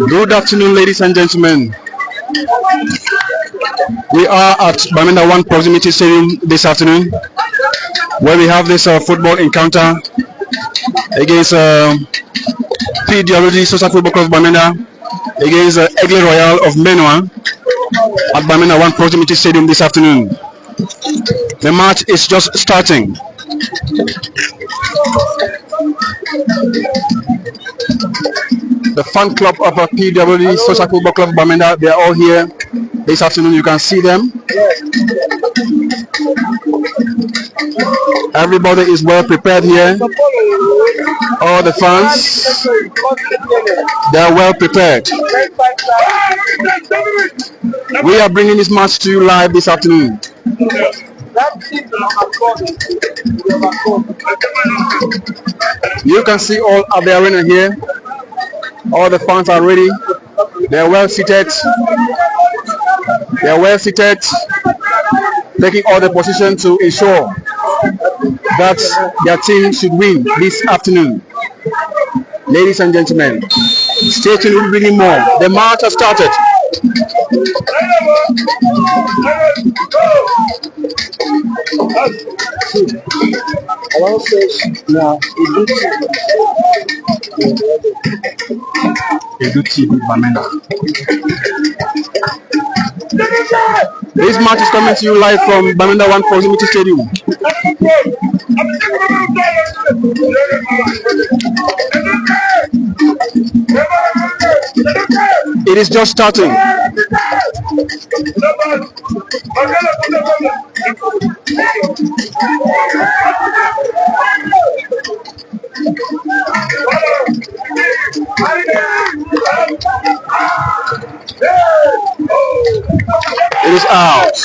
Good afternoon, ladies and gentlemen. We are at Bamenda 1 Proximity Stadium this afternoon, where we have this football encounter against PWD Social Football Club Bamenda against Aigle Royal of Menoua at Bamenda 1 Proximity Stadium this afternoon. The match is just starting. The fan club of PWD Social Football Club Bamenda, they are all here this afternoon. You can see them. Everybody is well prepared here. All the fans, they are well prepared. We are bringing this match to you live this afternoon. You can see all of the arena here. All the fans are ready. They are well seated. They are well seated, taking all the position to ensure that their team should win this afternoon. Ladies and gentlemen, stay tuned, we'll bring in more. The match has started. This match is coming to you live from Bamenda 1 Proximity Stadium. It is just starting. It is out.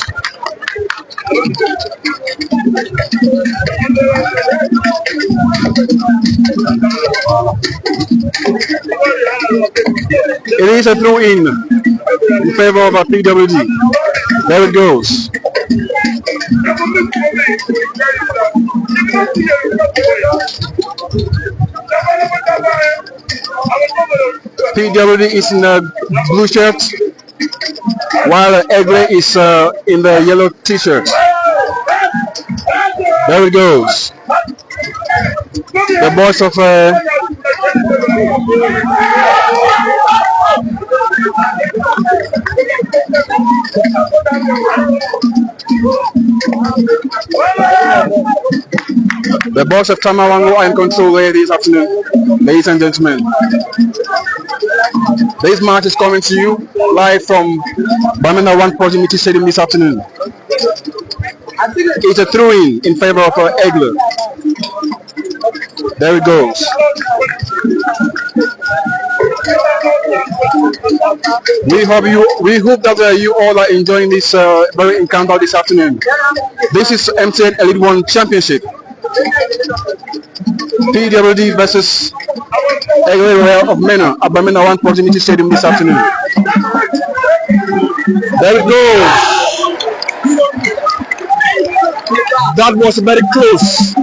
It is a throw in favor of a PWD. There it goes. PWD is in a blue shirt, while Aigle is in the yellow t-shirt. There it goes. The boys of the boys of Tamawango are in control here this afternoon, ladies and gentlemen. This match is coming to you live from Bamenda 1 Proximity Stadium this afternoon. It's a throw-in in favor of Aigle. There it goes. We hope that you all are enjoying this very encounter this afternoon. This is MTN Elite 1 Championship. PWD versus Aigle Royal of Menoua at Bamenda 1 Proximity Stadium this afternoon. There it goes. That was very close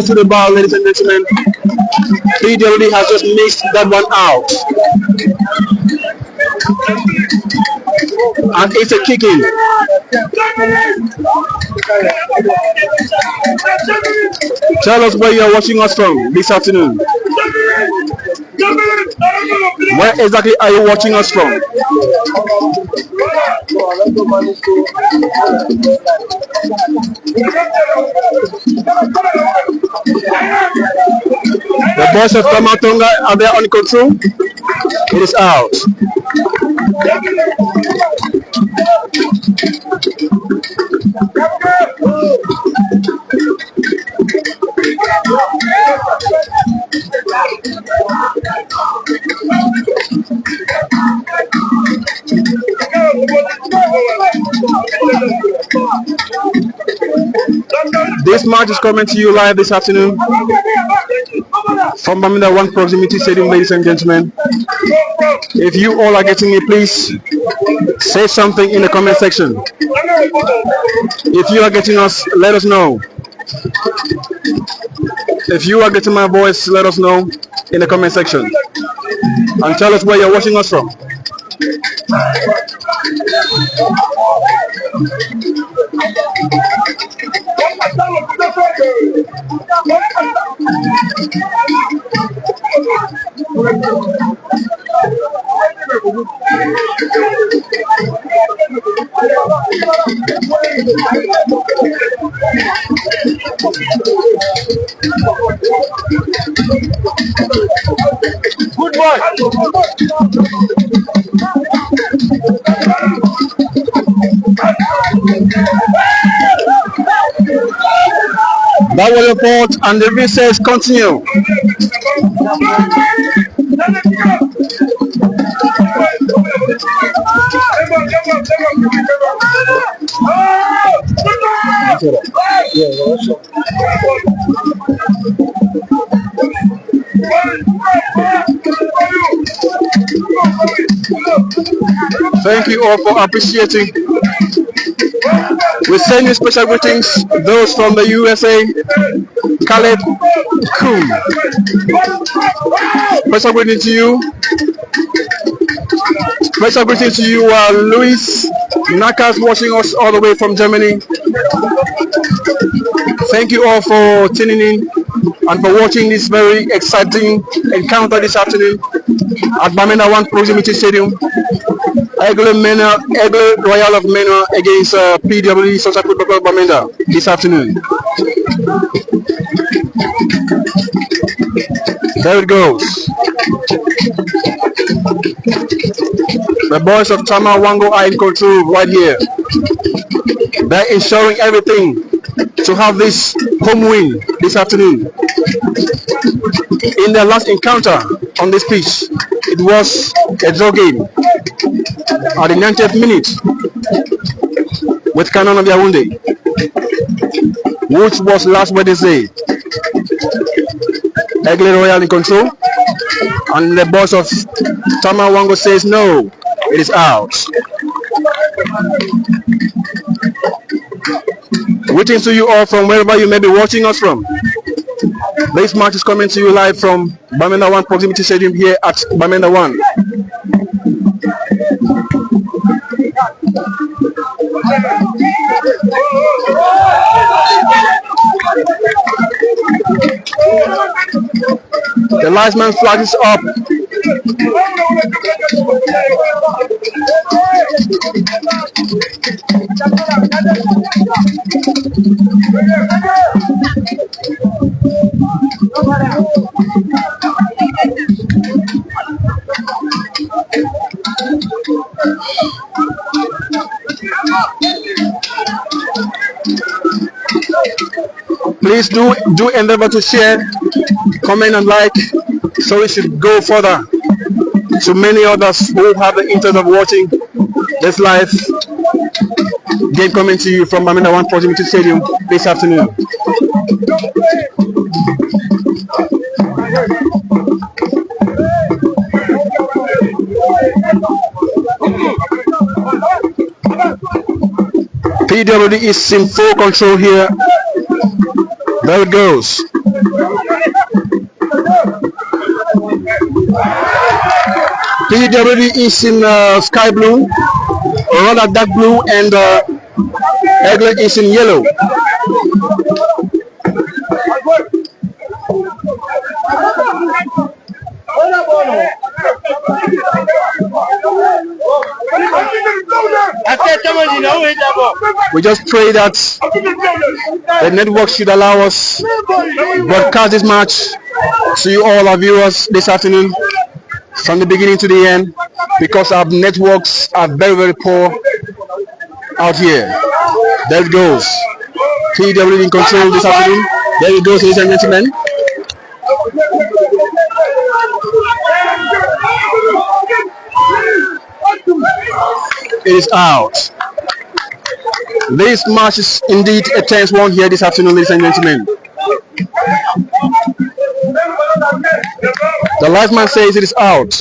to the bar, ladies and gentlemen. PWD has just missed that one out. And it's a kick in. Tell us where you are watching us from this afternoon. Where exactly are you watching us from? The boys of Tamatonga are there on control. It is out. This match is coming to you live this afternoon from Bamenda 1 Proximity Stadium, ladies and gentlemen. If you all are getting me, please say something in the comment section. If you are getting us, let us know. If you are getting my voice, let us know in the comment section and tell us where you're watching us from. Good boy. That was the report, and the recess continue. Thank you all for appreciating. We send you special greetings, those from the USA, Khaled Cool. Special greeting to you. Special greeting to you, Luis Nakas, watching us all the way from Germany. Thank you all for tuning in and for watching this very exciting encounter this afternoon at Bamenda 1 Proximity Stadium. Aigle Royal of Menoua against PWD Social Football Club Bamenda this afternoon. There it goes. The boys of Tama Wango are in control right here. They're ensuring everything to have this home win this afternoon. In their last encounter on this pitch, it was a draw game at the 90th minute with Canon of Yaoundé, which was last Wednesday. Aigle Royal in control, and the boss of Tama Wango says no, it is out. Greetings to you all from wherever you may be watching us from. This match is coming to you live from Bamenda 1 Proximity Stadium here at Bamenda 1. The linesman flag is up. Please do endeavor to share, comment and like, so we should go further to many others who have the interest of watching this live game coming to you from Bamenda 1 Proximity Stadium this afternoon. PWD is in full control here. There it goes. PWD is in sky blue, or rather dark blue, and Aigle is in yellow. We just pray that the network should allow us broadcast this match to you all our viewers this afternoon from the beginning to the end, because our networks are very, very poor out here. There it goes. PWD in control this afternoon. There it goes, ladies and gentlemen. It is out. This match is indeed a tense one here this afternoon, ladies and gentlemen. The linesman says it is out.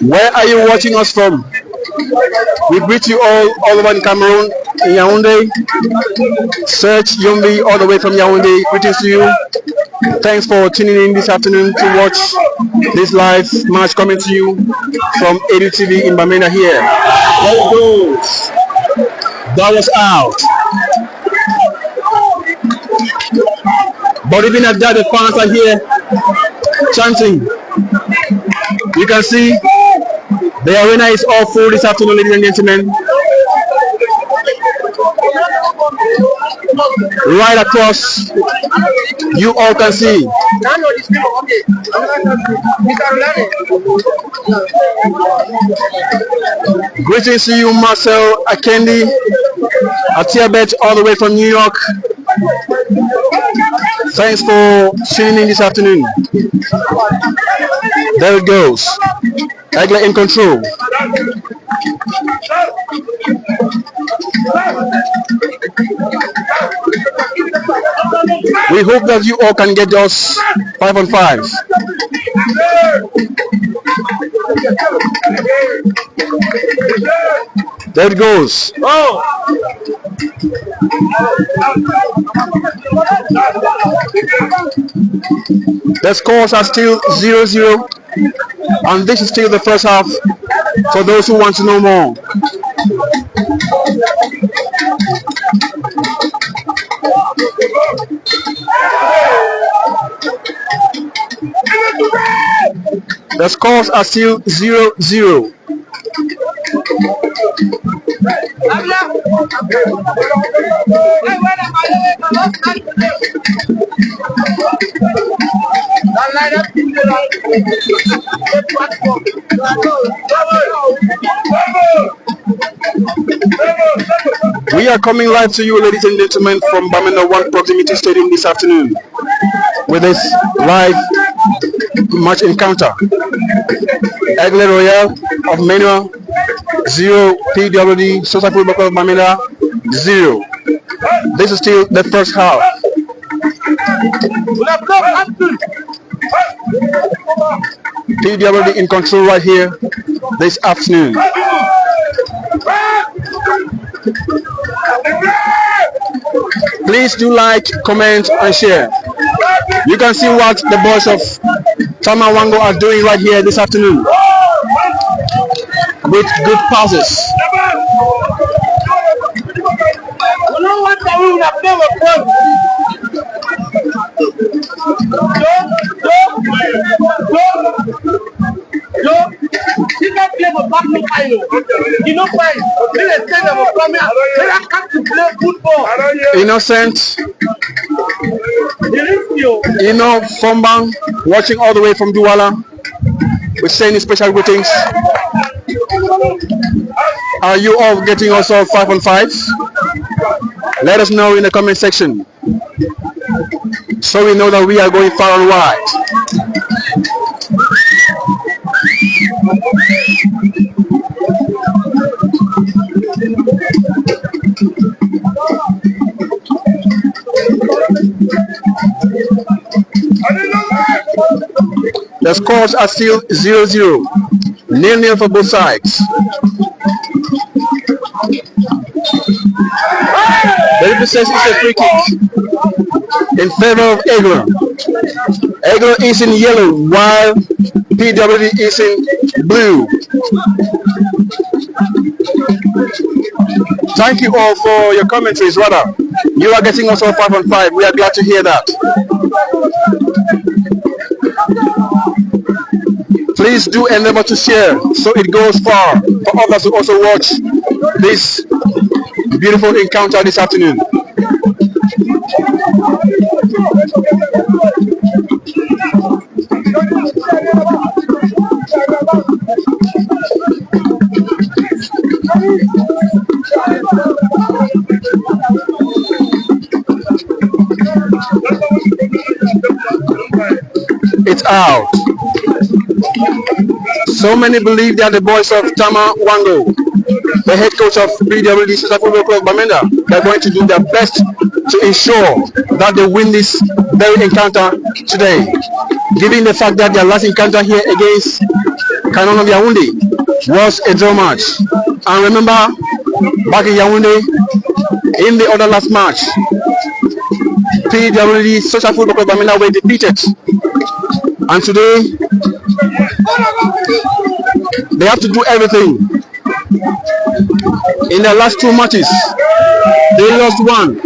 Where are you watching us from? We greet you all over in Cameroon, in Yaoundé. Search Yombi all the way from Yaoundé. Greetings to you. Thanks for tuning in this afternoon to watch this live match coming to you from Aigle TV in Bamenda here. There it goes. That was out. But even at that, the fans are here chanting. You can see the arena is all full this afternoon, ladies and gentlemen. Right across, you all can see. Greetings to you, Marcel Akendi, Atiabet, all the way from New York. Thanks for tuning in this afternoon. There it goes. Aigle in control. We hope that you all can get us 5 on 5. There it goes. Oh. The scores are still 0-0, and this is still the first half for those who want to know more. The scores are still 0-0. We are coming live to you, ladies and gentlemen, from Bamenda 1 Proximity Stadium this afternoon with this live match encounter. Aigle Royal of Menoua 0, PWD Social Football Club of Bamenda 0. This is still the first half. PWD in control right here this afternoon. Please do like, comment, and share. You can see what the boys of Tama Wango are doing right here this afternoon with good passes. Innocent, Fombang, watching all the way from Douala. We're saying special greetings. Are you all getting also 5 on 5? Let us know in the comment section, so we know that we are going far and wide. The scores are still 0-0, 0-0 for both sides. The represents is a free kick in favor of Aigle. Aigle is in yellow while PWD is in blue. Thank you all for your commentaries, rather. You are getting also 5 on 5. We are glad to hear that. Please do endeavor to share so it goes far for others to also watch this beautiful encounter this afternoon. It's out. So many believe that the boys of Tama Wango, the head coach of PWD Social Football Club Bamenda, they're going to do their best to ensure that they win this very encounter today. given the fact that their last encounter here against Canon of Yaoundé was a draw match. And remember, back in Yaoundé, in the other last match, PWD Social Football Club Bamenda were defeated. And today, they have to do everything. In their last two matches, they lost one.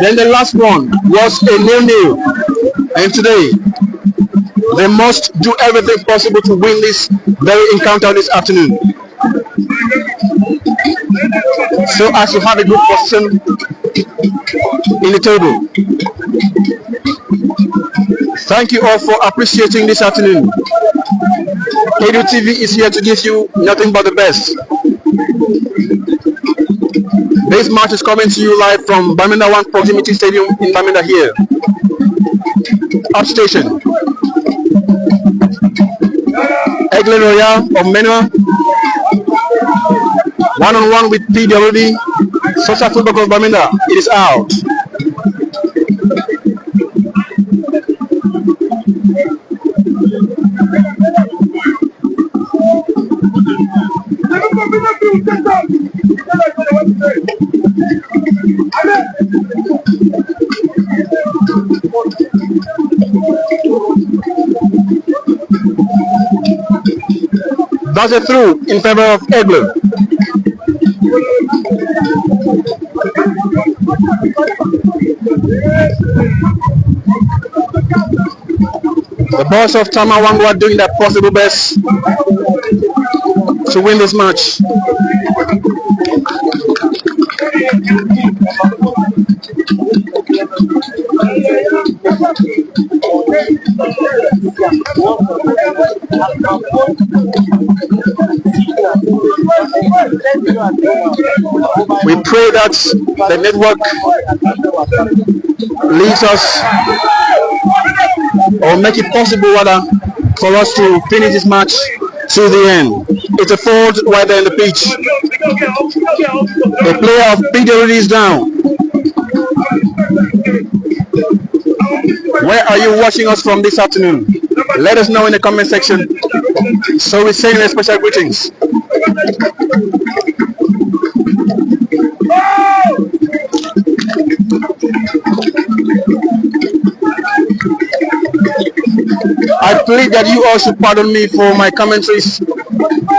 Then the last one was a 0-0. And today, they must do everything possible to win this very encounter this afternoon, so as to have a good position in the table. Thank you all for appreciating this afternoon. Aigle TV is here to give you nothing but the best. This match is coming to you live from Bamenda 1 Proximity Stadium in Bamenda here. Up station. Aigle Royal of Menoua, 1-on-1 with PWD Social Football Club Bamenda. It is out. That's a through in favor of Aigle. The boss of Tama Wangu are doing their possible best to win this match. We pray that the network leads us or make it possible rather for us to finish this match to the end. It's a fault right there in the pitch. The player of PWD is down. Where are you watching us from this afternoon? Let us know in the comment section, so we send you special greetings. I plead that you all should pardon me for my commentaries.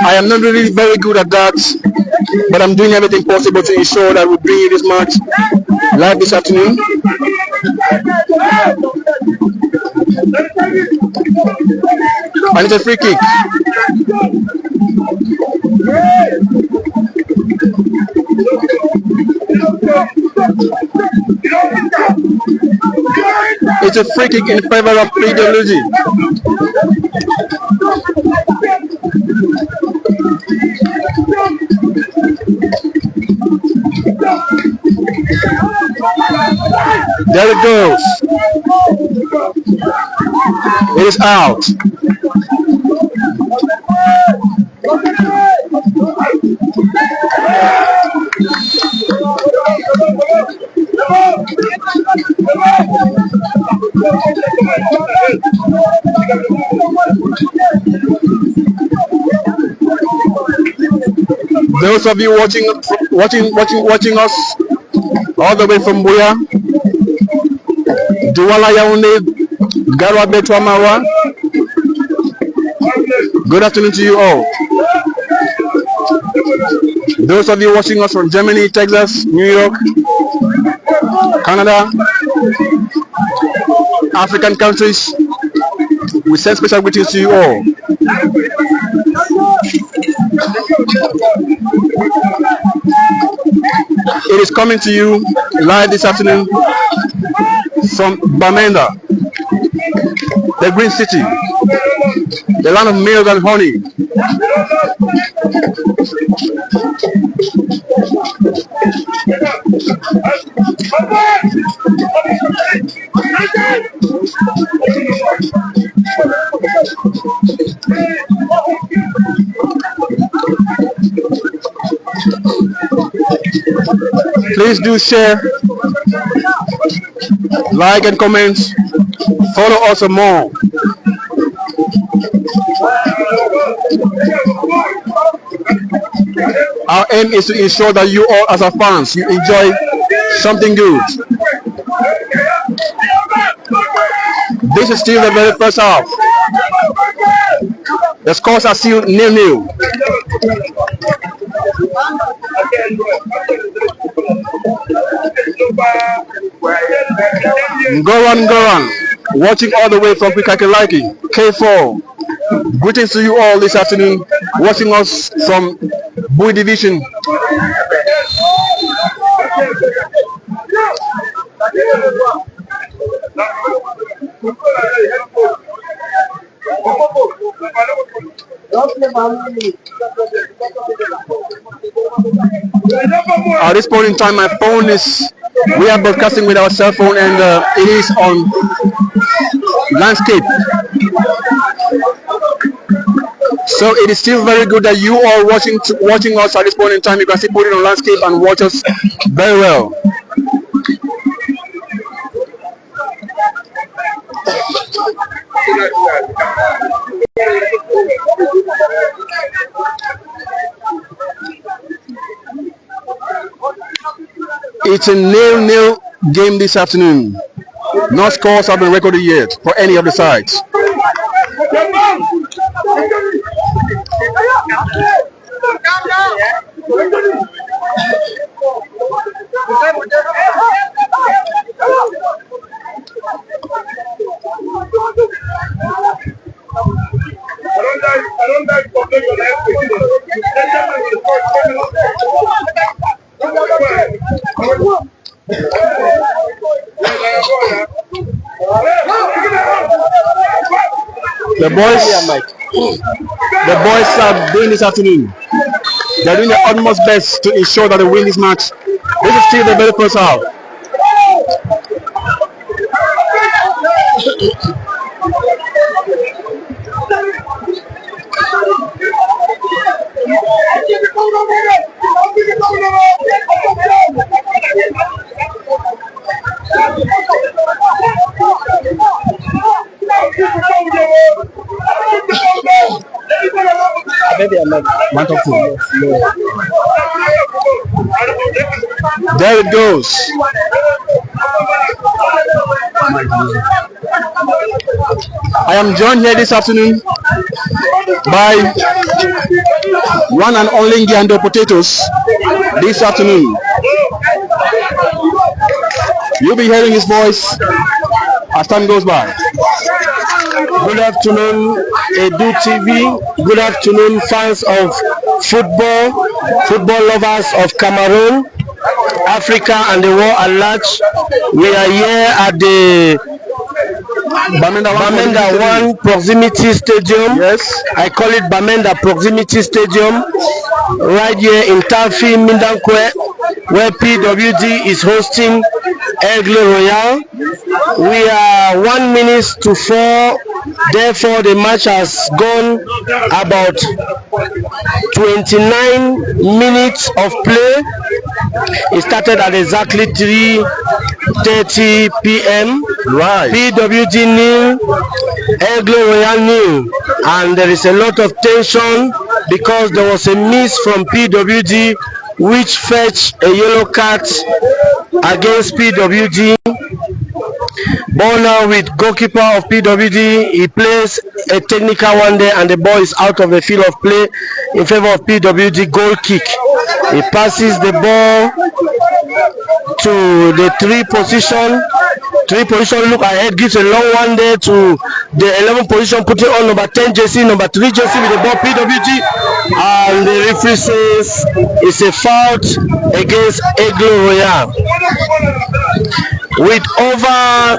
I am not really very good at that, but I'm doing everything possible to ensure that we bring you this match live this afternoon. And it's a free kick. It's a free kick in favor of PWD. There it goes. It is out. Those of you watching us all the way from Buya, Douala Yaoundé, Garwa Betwa Mawa, good afternoon to you all. Those of you watching us from Germany, Texas, New York, Canada, African countries, we send special greetings to you all. It is coming to you live this afternoon from Bamenda, the Green City, the land of milk and honey. Please do share like and comment. Follow us for more. Our aim is to ensure that you all, as our fans, you enjoy something good. This is still the very first half. The scores are still 0-0. Goran, watching all the way from Pikakilaki, K4. Greetings to you all this afternoon, watching us from Bui Division. At this point in time, my phone is, we are broadcasting with our cell phone, and it is on landscape. So it is still very good that you are watching us at this point in time. You can still put it on landscape and watch us very well. It's a 0-0 game this afternoon. No scores have been recorded yet for any of the sides. The boys are doing this afternoon. They're doing their utmost best to ensure that they win this match. This is still the very first half. There it goes. I am joined here this afternoon by one and only Giando Potatoes this afternoon. You'll be hearing his voice as time goes by. Good afternoon, Edu TV. Good afternoon, fans of football lovers of Cameroon, Africa, and the world at large. We are here at the Bamenda 1 Proximity Stadium. Yes, I call it Bamenda Proximity Stadium, right here in Tafi, Mindankwe, where PWD is hosting Aigle Royal. We are 1 minute to 4. Therefore, the match has gone about 29 minutes of play. It started at exactly 3:30 p.m. Right. PWD nil, Aigle Royal nil, and there is a lot of tension because there was a miss from PWD which fetched a yellow card against PWD. Ball now with goalkeeper of PWD. He plays a technical one there, and the ball is out of the field of play in favor of PWD. Goal kick. He passes the ball to the three position. Look ahead, gives a long one there to the 11 position, putting on number 10 jersey, number 3 jersey with the ball PWD, and the referee says it's a foul against Aigle Royal. With over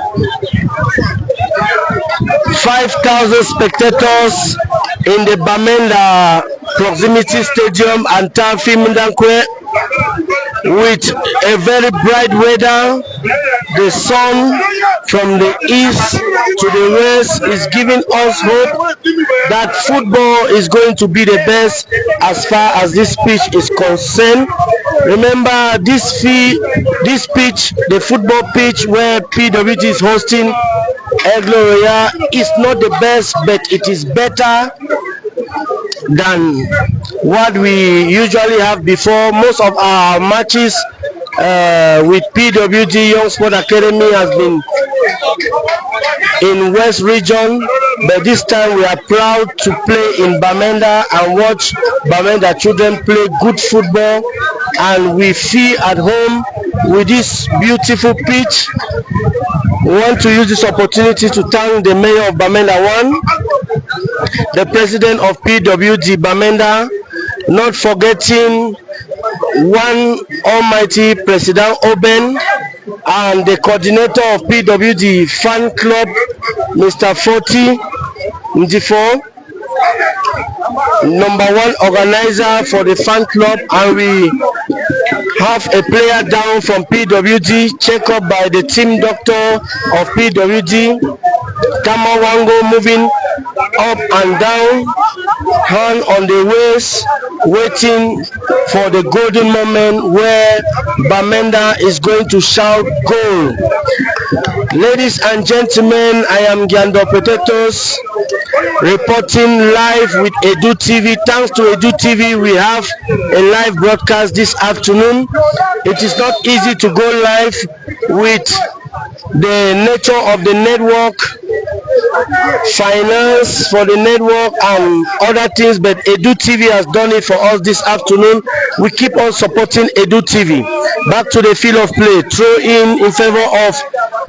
5,000 spectators in the Bamenda Proximity Stadium and Tafi Mindankwe, with a very bright weather, the sun from the east to the west is giving us hope that football is going to be the best as far as this pitch is concerned. Remember this pitch, the football pitch where PWD is hosting Aigle Royal is not the best, but it is better than what we usually have before. Most of our matches with PWD Young Sport Academy has been in West Region, but this time we are proud to play in Bamenda and watch Bamenda children play good football, and we feel at home with this beautiful pitch. We want to use this opportunity to thank the mayor of Bamenda 1, the president of PWD Bamenda, not forgetting one almighty President Oben, and the coordinator of PWD fan club, Mr. 40 Ndifo, #1 organizer for the fan club, and we have a player down from PWD, check up by the team doctor of PWD, Tamawango, moving up and down, hand on the waist, waiting for the golden moment where Bamenda is going to shout goal. Ladies and gentlemen, I am Giando Potatoes, reporting live with Edu TV. Thanks to Edu TV, we have a live broadcast this afternoon. It is not easy to go live with the nature of the network, finance for the network and other things, but Edu TV has done it for us this afternoon. We keep on supporting Edu TV. Back to the field of play, throw in favor of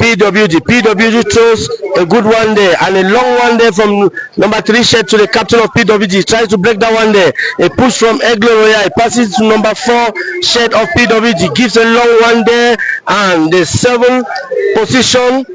PWD. PWD throws a good one there and a long one there from #3 shirt to the captain of PWD. Tries to break that one there. A push from Aigle Royal, passes to #4 shirt of PWD, gives a long one there, and the 7th position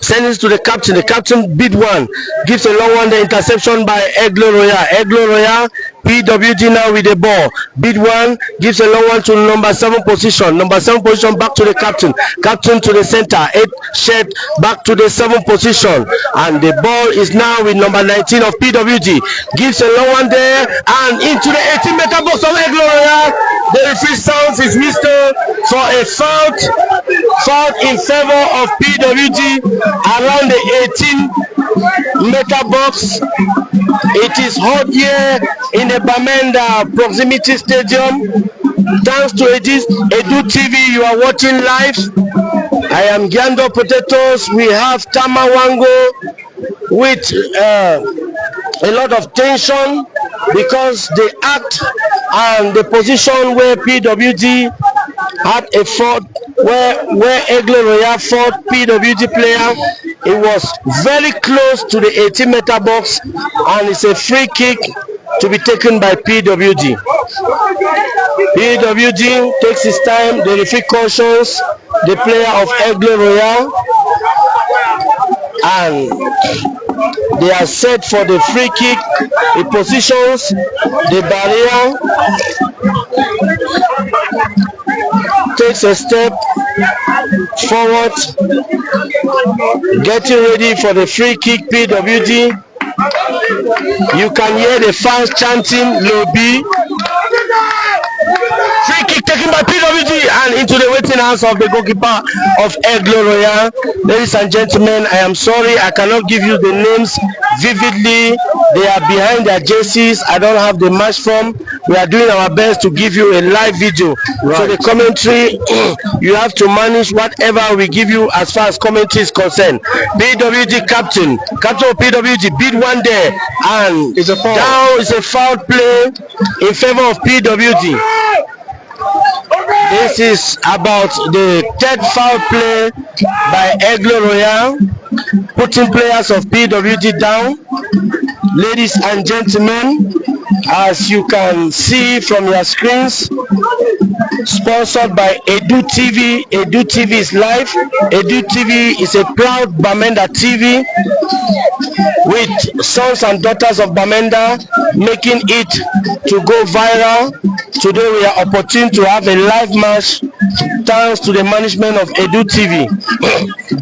sends it to the captain. The captain bid one, gives a long one, the interception by Aigle Royal. Aigle Royal, PWD now with the ball. Bid one, gives a long one to #7 position. #7 position back to the captain. Captain to the center. 8 shirt back to the 7th position. And the ball is now with #19 of PWD. Gives a long one there and into the 18-meter box of Aigle Royal. The referee sounds his whistle for a foul in favor of PWD around the 18-meter box. It is hot here in the Bamenda proximity stadium. Thanks to Edu TV, you are watching live. I am Giando Potatoes. We have Tamawango with a lot of tension because the act and the position where PWD had a fault, where Aigle Royal fought PWD player, it was very close to the 18-meter box, and it's a free kick to be taken by PWD. PWD takes his time, the referee cautions the player of Aigle Royal, and they are set for the free kick. It positions the barrier, takes a step forward, getting ready for the free kick. PWD, you can hear the fans chanting "Lobby." Free kick taken by PWD and into the waiting hands of the goalkeeper of Aigle Royal. Ladies and gentlemen, I am sorry I cannot give you the names vividly. They are behind their jerseys. I don't have the match form. We are doing our best to give you a live video. Right. So the commentary, you have to manage whatever we give you as far as commentary is concerned. PWD captain of PWD bid one there, and it's a foul. Down is a foul play in favor of PWD. This is about the 3rd foul play by Aigle Royal, putting players of PWD down. Ladies and gentlemen, as you can see from your screens, sponsored by Edu TV. Edu TV is live. Edu TV is a proud Bamenda TV. with sons and daughters of Bamenda, making it to go viral. Today we are opportune to have a live match thanks to the management of Edu TV.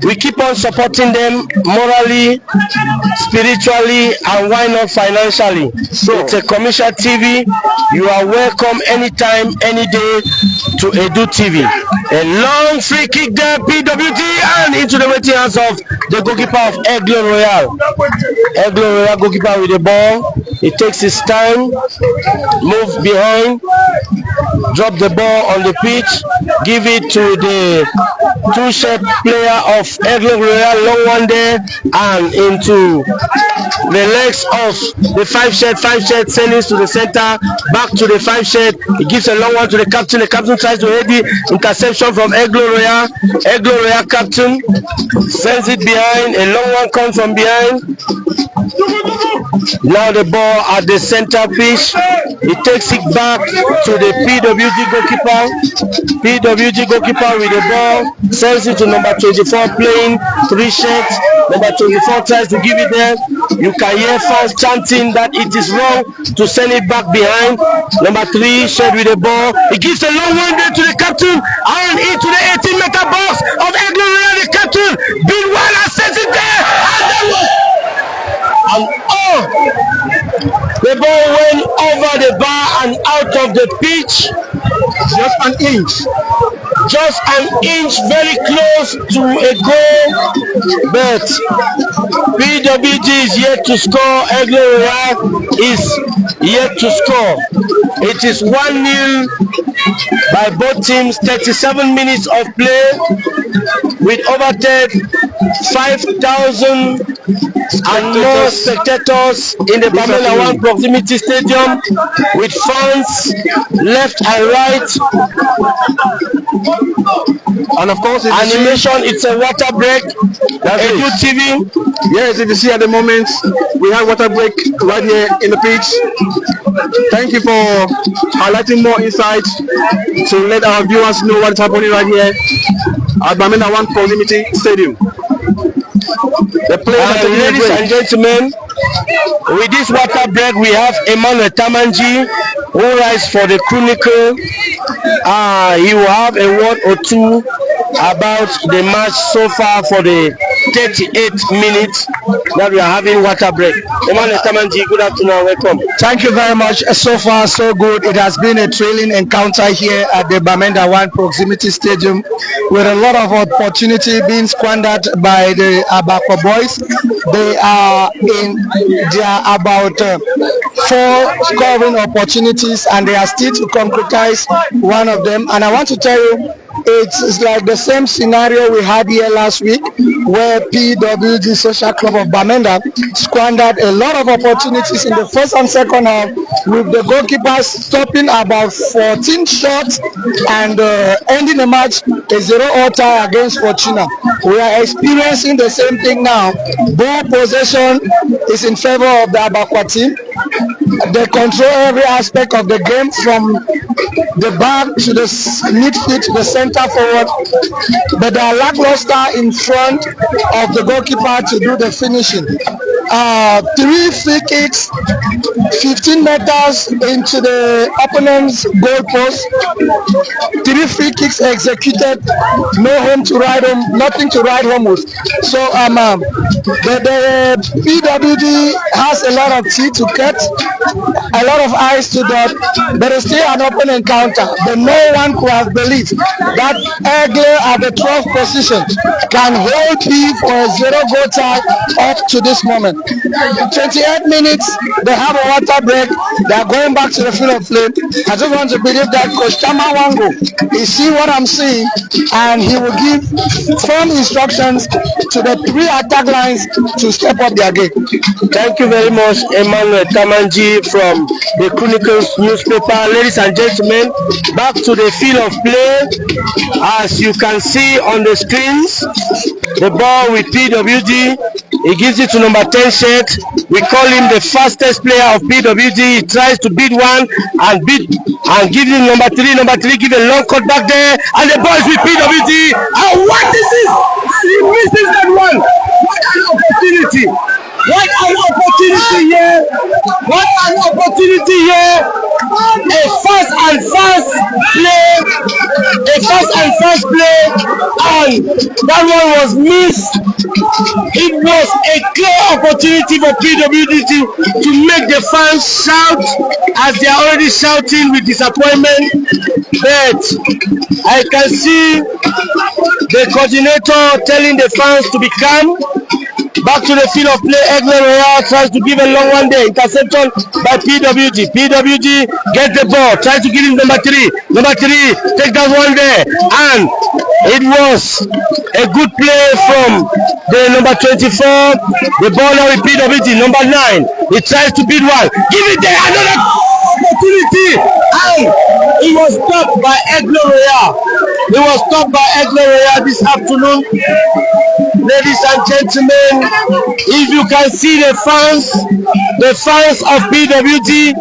We keep on supporting them morally, spiritually, and why not financially. So it's a commercial TV. You are welcome anytime, any day to Edu TV. A long free kick there, PWD, and into the waiting hands of the goalkeeper of Aigle Royal. Aigle Royal goalkeeper with the ball. He takes his time, moves behind, drop the ball on the pitch, give it to the two-shot player of Aigle Royal, long one there, and into the legs of the five-shot, sending it to the center, back to the five-shot. He gives a long one to the captain tries to head the interception from Aigle Royal. Aigle Royal captain sends it behind, a long one comes from behind. Now the ball at the center pitch. He takes it back to the PWD goalkeeper. PWD goalkeeper with the ball sends it to number 24 playing 3 shots. Number 24 tries to give it there. You can hear fans chanting that it is wrong to send it back behind. Number 3 shot with the ball. He gives a long one there to the captain and into the 18-meter box of Aigle Royal. The captain big one and sends it there. And the ball went over the bar and out of the pitch. Just an inch, very close to a goal, but PWD is yet to score. Aigle Royal is yet to score. It is 1-0 by both teams. 37 minutes of play with over 5,000 and more spectators in the Bamenda 1 Proximity Stadium, with fans left and right. And of course, animation, it's a water break. Edu TV. Yes, if you see at the moment, we have water break right here in the pitch. Thank you for highlighting more insights to let our viewers know what's happening right here at Bamenda 1 Proximity Stadium. Ladies and gentlemen, with this water break, we have Emmanuel Tamanji, who writes for the Chronicle. He will have a word or two about the match so far for the 38 minutes that we are having water break. Emmanuel Tamanji, good afternoon, welcome. Thank you very much. So far, so good. It has been a thrilling encounter here at the Bamenda 1 Proximity Stadium, with a lot of opportunity being squandered by the Abakwa boys. They are about 4 scoring opportunities, and they are still to concretize one of them. And I want to tell you, it's like the same scenario we had here last week, where PWD Social Club of Bamenda squandered a lot of opportunities in the first and second half, with the goalkeepers stopping about 14 shots and ending the match a 0-0 tie against Fortuna. We are experiencing the same thing now. Ball possession is in favor of the Abakwa team. They control every aspect of the game, from the back to the midfield to the center forward, but they are lackluster in front of the goalkeeper to do the finishing. 3 free kicks, 15 meters into the opponent's goal post. 3 free kicks executed, no home to ride home, nothing to ride home with. So the PWD has a lot of teeth to cut, a lot of eyes to dot, but it's still an open encounter. But no one could have believed that Aigle at the 12th position can hold P for a 0-goal tie up to this moment. 28 minutes, they have a water break. They are going back to the field of play. I just want to believe that Coach Tama Wango is seeing what I'm seeing, and he will give firm instructions to the 3 attack lines to step up their game. Thank you very much, Emmanuel Tamanji from the Chronicles newspaper. Ladies and gentlemen, back to the field of play. As you can see on the screens, the ball with PWD. He gives it to number 10 Shet. We call him the fastest player of PWD. He tries to beat one and give him number 3. Number 3 give a long cut back there, and the ball is with PWD. And what is this? He misses that one. What an opportunity! What an opportunity here! What an opportunity here! A fast and fast play, and that one was missed. It was a clear opportunity for PWD to make the fans shout as they are already shouting with disappointment. But I can see the coordinator telling the fans to be calm. Back to the field of play. Aigle Royal tries to give a long one there. Interception by PWD. PWD gets the ball. Tries to give him number 3. Number 3 take that one there. And it was a good play from the number 24. The ball now with PWD. Number 9. He tries to beat one. Give it there. Another opportunity. And it was stopped by Aigle Royal. It was stopped by Aigle Royal this afternoon. Ladies and gentlemen, if you can see the fans of PWD,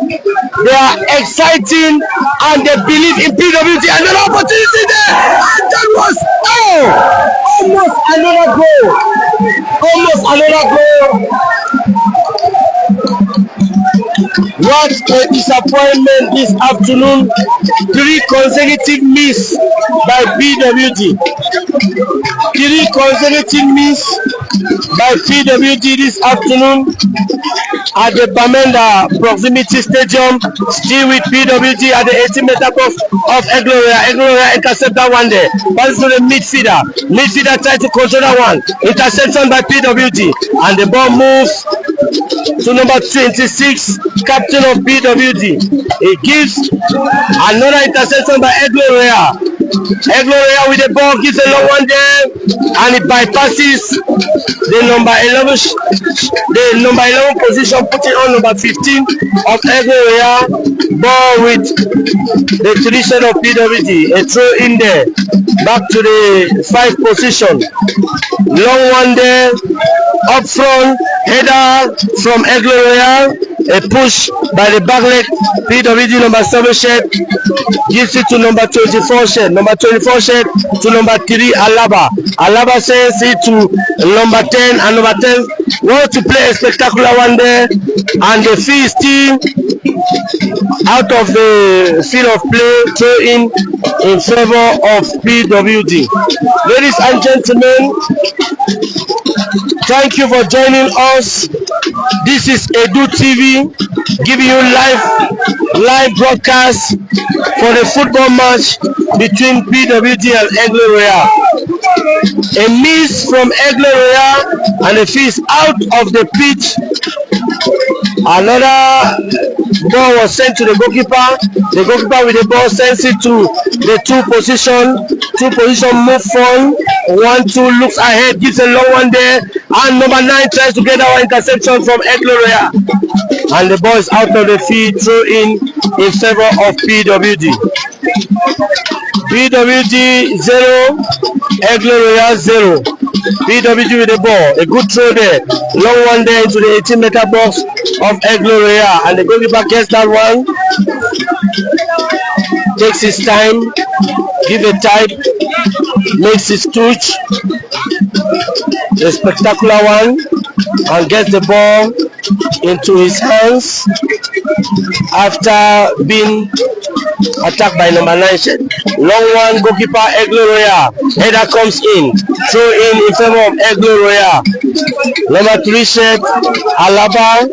they are exciting and they believe in PWD. Another opportunity there, and that was almost another goal. Almost another goal. What a disappointment this afternoon. 3 consecutive miss by PWD. 3 consecutive miss by PWD this afternoon at the Bamenda Proximity Stadium. Still with PWD at the 18-meter box of Aigle Royal. Aigle Royal intercept that one there. Pass to the midfielder. Midfielder tries to control that one. Interception by PWD. And the ball moves to number 26, captain of PWD. He gives another interception by Aigle Royal. Aigle Royal with the ball gives a long one there, and it bypasses the number 11 position, putting on number 15 of Aigle Royal. Ball with the tradition of PWD. A throw in there, back to the 5 position. Long one there, up front, header from Aigle Royal. A push by the back leg. PWD number 7 shed gives it to number 24 shed. Number 24 shed to number 3 Alaba. Alaba sends it to number 10, and number 10 wants to play a spectacular one there, and the field still out of the field of play, throw in favor of PWD. Ladies and gentlemen, thank you for joining us. This is Edu TV giving you live broadcast for the football match between PWD and Aigle Royal. A miss from Aigle Royal and a fish out of the pitch. Another ball was sent to the goalkeeper. The goalkeeper with the ball sends it to the 2 position. 2 position move forward. 1-2 looks ahead, gives a long one there, and number 9 tries to get our interception from Aigle Royal. And the ball is out of the field, throw in favor of PWD. PWD 0, Aigle Royal 0. PWD with the ball, a good throw there, long one there into the 18-meter box of Aigle Royal, and the goalkeeper gets that one, takes his time, give a type, makes his touch, a spectacular one, and gets the ball into his hands after being attacked by number 9 shed. Long one, goalkeeper Aigle Royal. Header comes in, throw in favor of Aigle Royal. Number 3 shed, Alaba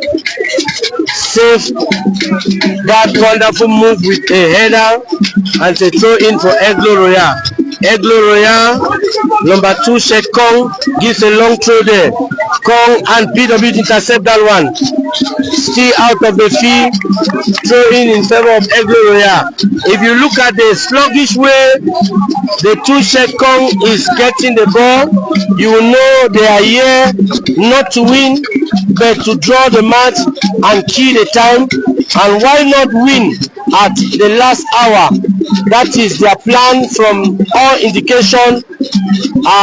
saved that wonderful move with a header and a throw in for Aigle Royal. Aigle Royal, number 2 shed Kong gives a long throw there. Kong and PWD intercept that one. Still out of the field, throw in favor of Aigle Royal. If you look at the sluggish way the 2 shed Kong is getting the ball, you will know they are here not to win but to draw the match and kill the time. And why not win at the last hour? That is their plan from all indication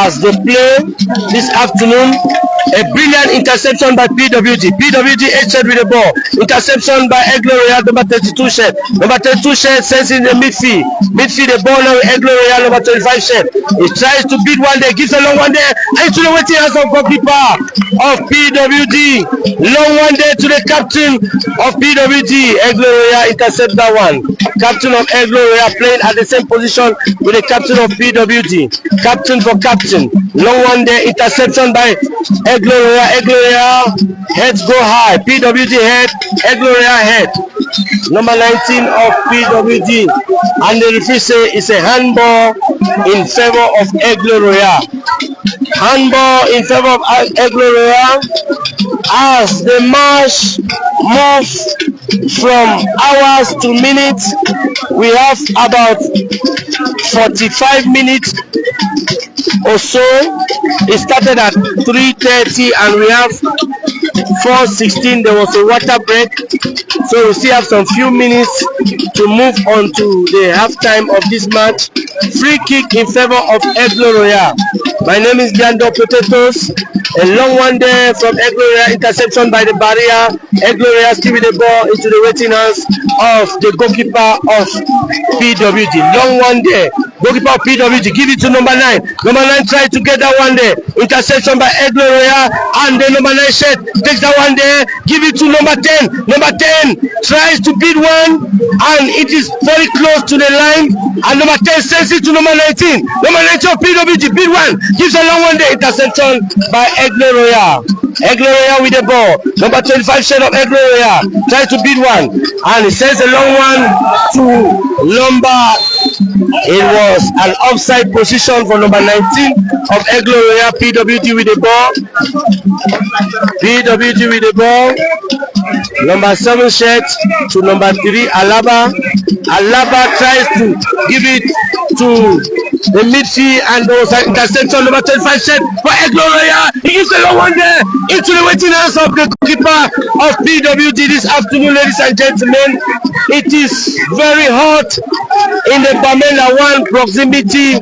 as they play this afternoon. A brilliant interception by PWD. PWD headset with the ball. Interception by Aigle Royal, number 32 Shed. Number 32 Shed sends in the midfield. Midfield the ball now with Aigle Royal, number 25 Shed. He tries to beat one there, gives a long one there, and to the waiting hands of goalkeeper of PWD. Long one there to the captain of PWD. Aigle Royal intercept that one. Captain of Aigle Royal playing at the same position with the captain of PWD. Captain for captain. Long one there, interception by Aigle Royal. Aigle Royal heads go high. PWD head, Aigle Royal head. Number 19 of PWD. And the referee say it's a handball in favor of Aigle Royal. Handball in favor of Aigle Royal as the match moves from hours to minutes. We have about 45 minutes or so. It started at 3:30 and we have 4:16. There was a water break, so we still have some few minutes to move on to the halftime of this match. Free kick in favor of Aigle Royal. My name is Gando Potatoes. A long one there from Aigle Royal, interception by the barrier. Aigle Royal still with the ball into the waiting hands of the goalkeeper of PWD. Long one there. Goalkeeper of PWD, give it to number 9. Number 9 tried to get that one there. Interception by Aigle Royal, and the number 9 Shed takes that one there. Give it to number 10. Number 10 tries to beat one, and it is very close to the line. And number 10 sends it to number 19. Number 19 of PWD beat one. Gives a long one there. Interception by Aigle Royal. Aigle Royal with the ball. Number 25 Shed of Aigle Royal tries to beat one, and he sends a long one to number. It was an offside position for number 19 of Aigle Royal. PWD with the ball. PWD with the ball. Number 7 Shed to number 3 Alaba. Alaba tries to give it to the midfield, and there was an interception. Number 25 Shed for Aigle Royal. He gives a long one there into the waiting hands of the goalkeeper of PWD this afternoon, ladies and gentlemen. It is very hot in the Bamenda 1 Proximity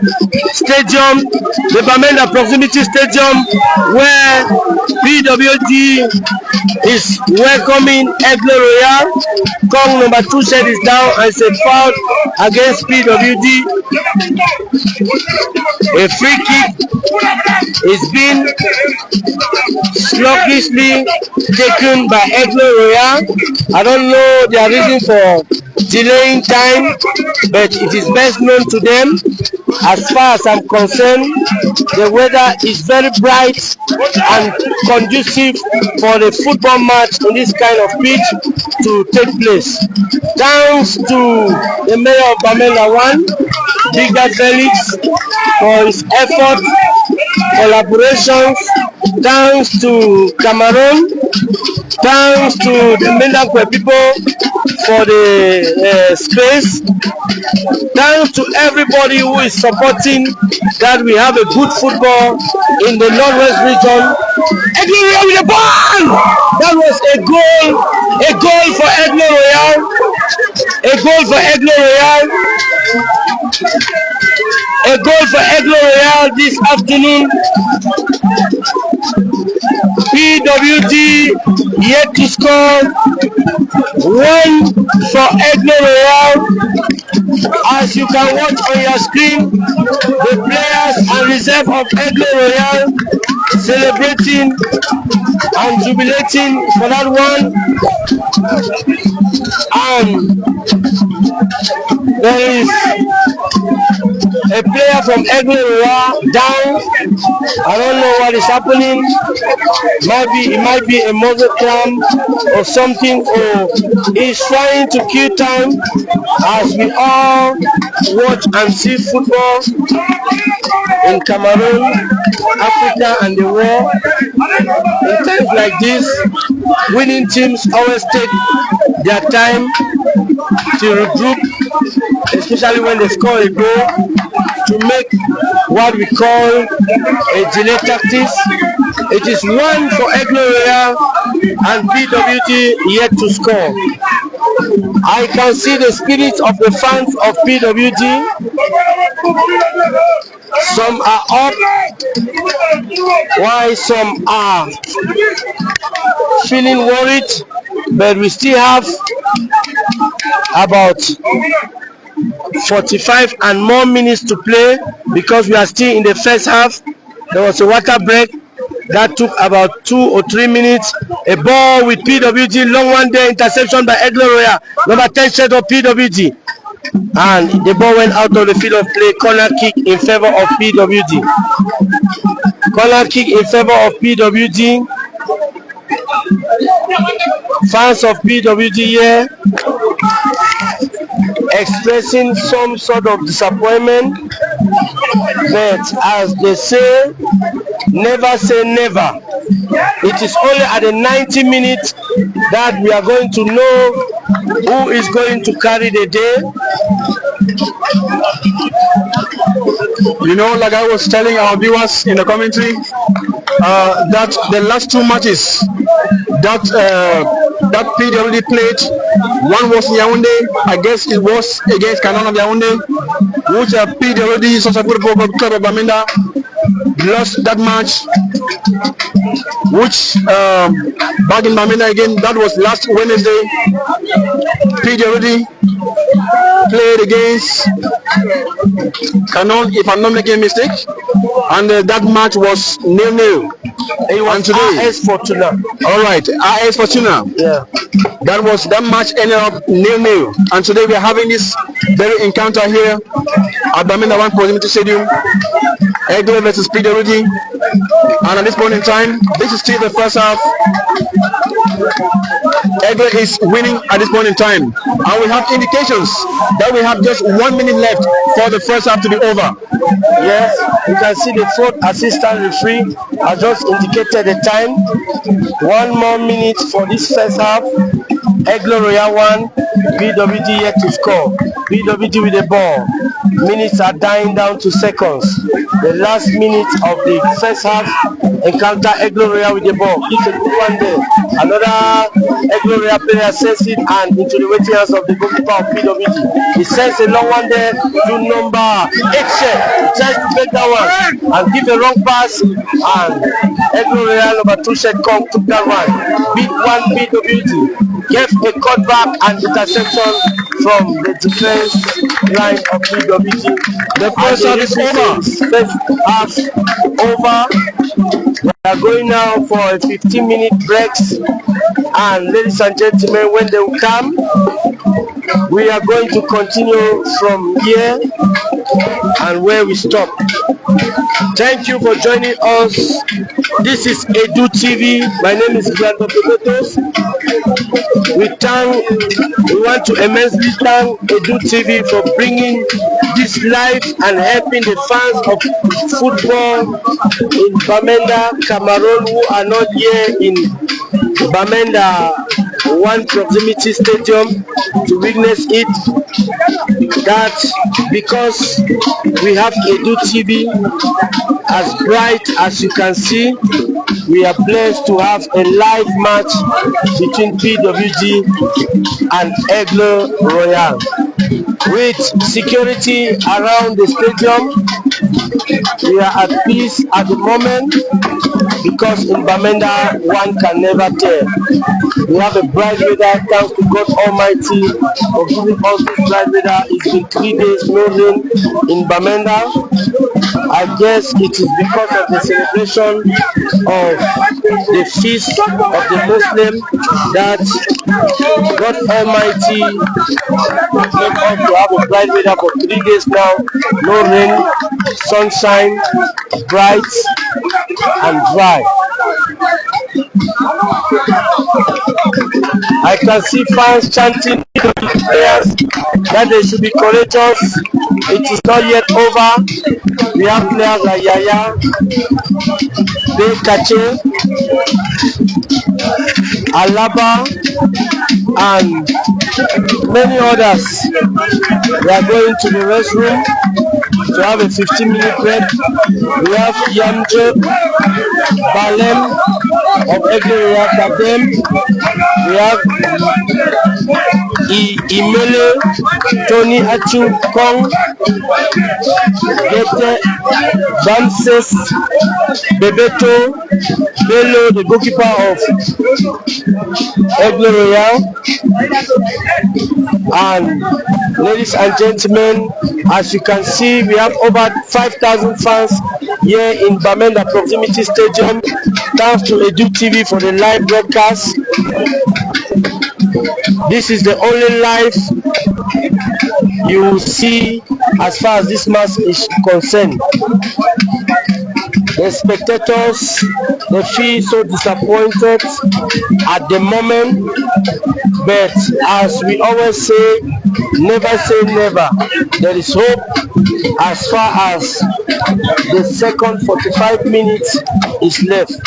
Stadium. The Bamenda Proximity Stadium, where PWD is welcoming Aigle Royal. Kong number 2 Shed is down, and it's a foul against PWD. A free kick is being sluggishly taken by Aigle Royal. I don't know their reason for delaying time, but it is best known to them. As far as I'm concerned, the weather is very bright and conducive for the football match in this kind of pitch to take place. Thanks to the mayor of Bamenda 1, Big Dad Felix, for his effort, collaborations. Thanks to Cameroon. Thanks to the Mendakwe people for the space. Thanks to everybody who is supporting that we have a good football in the Northwest region. Aigle Royal with the ball! That was a goal for Aigle Royal. A goal for Aigle Royal. A goal for Aigle Royal this afternoon. PWD yet to score. One for Aigle Royal. As you can watch on your screen, the players and reserve of Aigle Royal celebrating and jubilating for that one. There is a player from Aigle Royal down. I don't know what is happening. It might be a muscle cramp or something, or he's trying to kill time as we all watch and see football in Cameroon, Africa, and the world. In times like this, winning teams always take their time to regroup, especially when they score a goal, to make what we call a delay tactics. It is one for Aigle Royal and PWD yet to score. I can see the spirit of the fans of PWD. Some are up, Why some are feeling worried, but we still have about 45 and more minutes to play because we are still in the first half. There was a water break that took about 2 or 3 minutes. A ball with PWD, long one there, interception by Aigle Royal, number 10 shirt of PWD. And the ball went out of the field of play. Corner kick in favor of PWD. Corner kick in favor of PWD. Fans of PWD here expressing some sort of disappointment, but as they say, never say never. It is only at the 90 minutes that we are going to know who is going to carry the day. You know, like I was telling our viewers in the commentary, that the last 2 matches that PWD played, one was in Yaoundé, I guess it was against Canon of Yaoundé, which PWD, such a football club of Bamenda, lost that match, which back in Bamenda again, that was last Wednesday. PWD played against Canon, if I'm not making a mistake, and that match was 0-0. It was AS Fortuna. All right, AS Fortuna. Yeah. That match ended up 0-0, and today we are having this very encounter here at Bamenda 1 Proximity Stadium. Aigle versus PWD, and at this point in time, this is still the first half. Aigle is winning at this point in time, and we have indications that we have just 1 minute left for the first half to be over. Yes, you can see the fourth assistant referee has just indicated the time. 1 more minute for this first half. Aigle Royal 1, PWD yet to score. PWD with the ball. Minutes are dying down to seconds. The last minute of the first half encounter Aigle Royal with the ball. It's a good one there. Another Aigle Royal player sends it and into the waiting hands of the goalkeeper of PWD. He sends a long one there to number 8 Shed. He tries to take that one and give a wrong pass, and Aigle Royal number 2 Shed took that one. Beat one PWD. Gave a cutback and interception from the defense line of PWD. The first half is over. First half over. We are going now for a 15-minute breaks, and ladies and gentlemen, when they will come, we are going to continue from here and where we stop. Thank you for joining us. This is Edu TV. My name is Brando Pegotos. We want to immensely thank Edu TV for bringing this live and helping the fans of football in Bamenda, Cameroon, who are not here in Bamenda 1 Proximity Stadium to witness it. That because we have Edu TV, as bright as you can see, we are blessed to have a live match between PWD and Aigle Royal. With security around the stadium, we are at peace at the moment, because in Bamenda one can never tell. We have a bright weather, thanks to God Almighty for giving us this bright weather. It's been 3 days no rain in Bamenda. I guess it is because of the celebration of the feast of the Muslim that God Almighty made us to have a bright weather for 3 days now. No rain, sunshine, bright and dry. I can see fans chanting players that they should be courageous. It is not yet over. We have players like Yaya, Kache, Alaba, and many others. We are going to the restroom to have a 15-minute break. We have Yamje, Balem of Aigle Royal Kadem. We have Imele, Tony Achu Kong, Gete, Bamses, Bebeto, Bello, the goalkeeper of Aigle Royal. And ladies and gentlemen, as you can see, we have over 5,000 fans here in Bamenda Proximity Stadium. Thanks to Edu TV for the live broadcast. This is the only live you will see as far as this match is concerned. The spectators, they feel so disappointed at the moment, but as we always say never. There is hope as far as the second 45 minutes is left.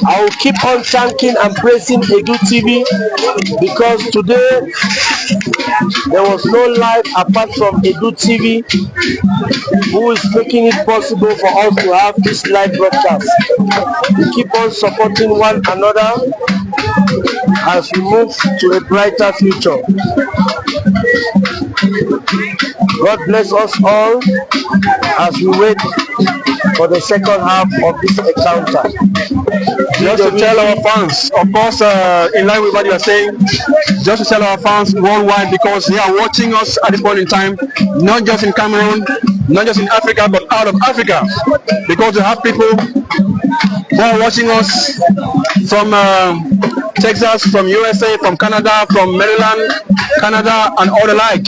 I will keep on thanking and praising Edu TV because today there was no live apart from Edu TV, who is making it possible for us to have this live broadcast. We keep on supporting one another as we move to a brighter future. God bless us all as we wait for the second half of this encounter. Just to tell our fans, of course, in line with what you are saying, just to tell our fans worldwide, because they are watching us at this point in time, not just in Cameroon, not just in Africa, but out of Africa, because we have people who are watching us from Texas, from USA, from Canada, from Maryland, Canada, and all the like.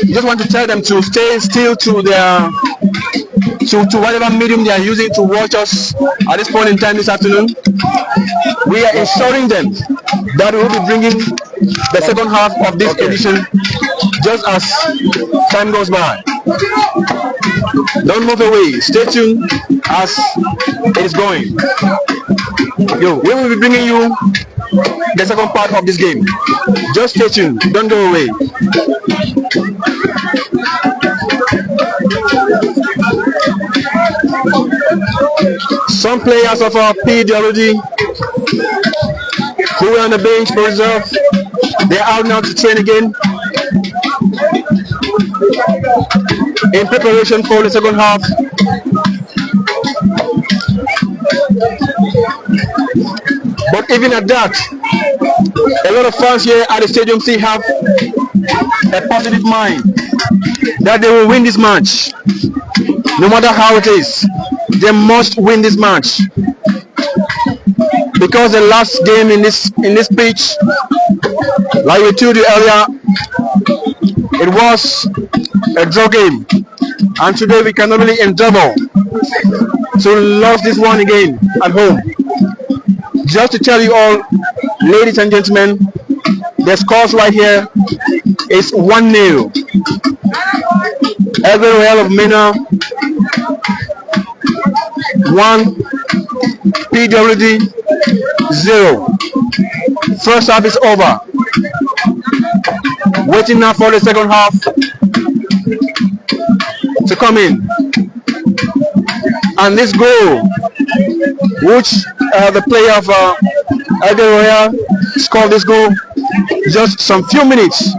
Just want to tell them to stay still to their to whatever medium they are using to watch us at this point in time this afternoon. We are ensuring them that we will be bringing the second half of this edition just as time goes by. Don't move away. Stay tuned as it is going. We will be bringing you the second part of this game. Just stay tuned. Don't go away. Some players of our PWD who were on the bench for reserve, they're out now to train again in preparation for the second half. But even at that, a lot of fans here at the stadium still have a positive mind that they will win this match. No matter how it is, they must win this match, because the last game in this pitch, like we told you earlier, it was a draw game, and today we can only endeavor to lose this one again at home. Just to tell you all, ladies and gentlemen, the scores right here is 1-0. Aigle Royal of Menoua 1, PWD 0. First half is over. Waiting now for the second half to come in. And this goal, which the player of Aigle Royal scored this goal just some few minutes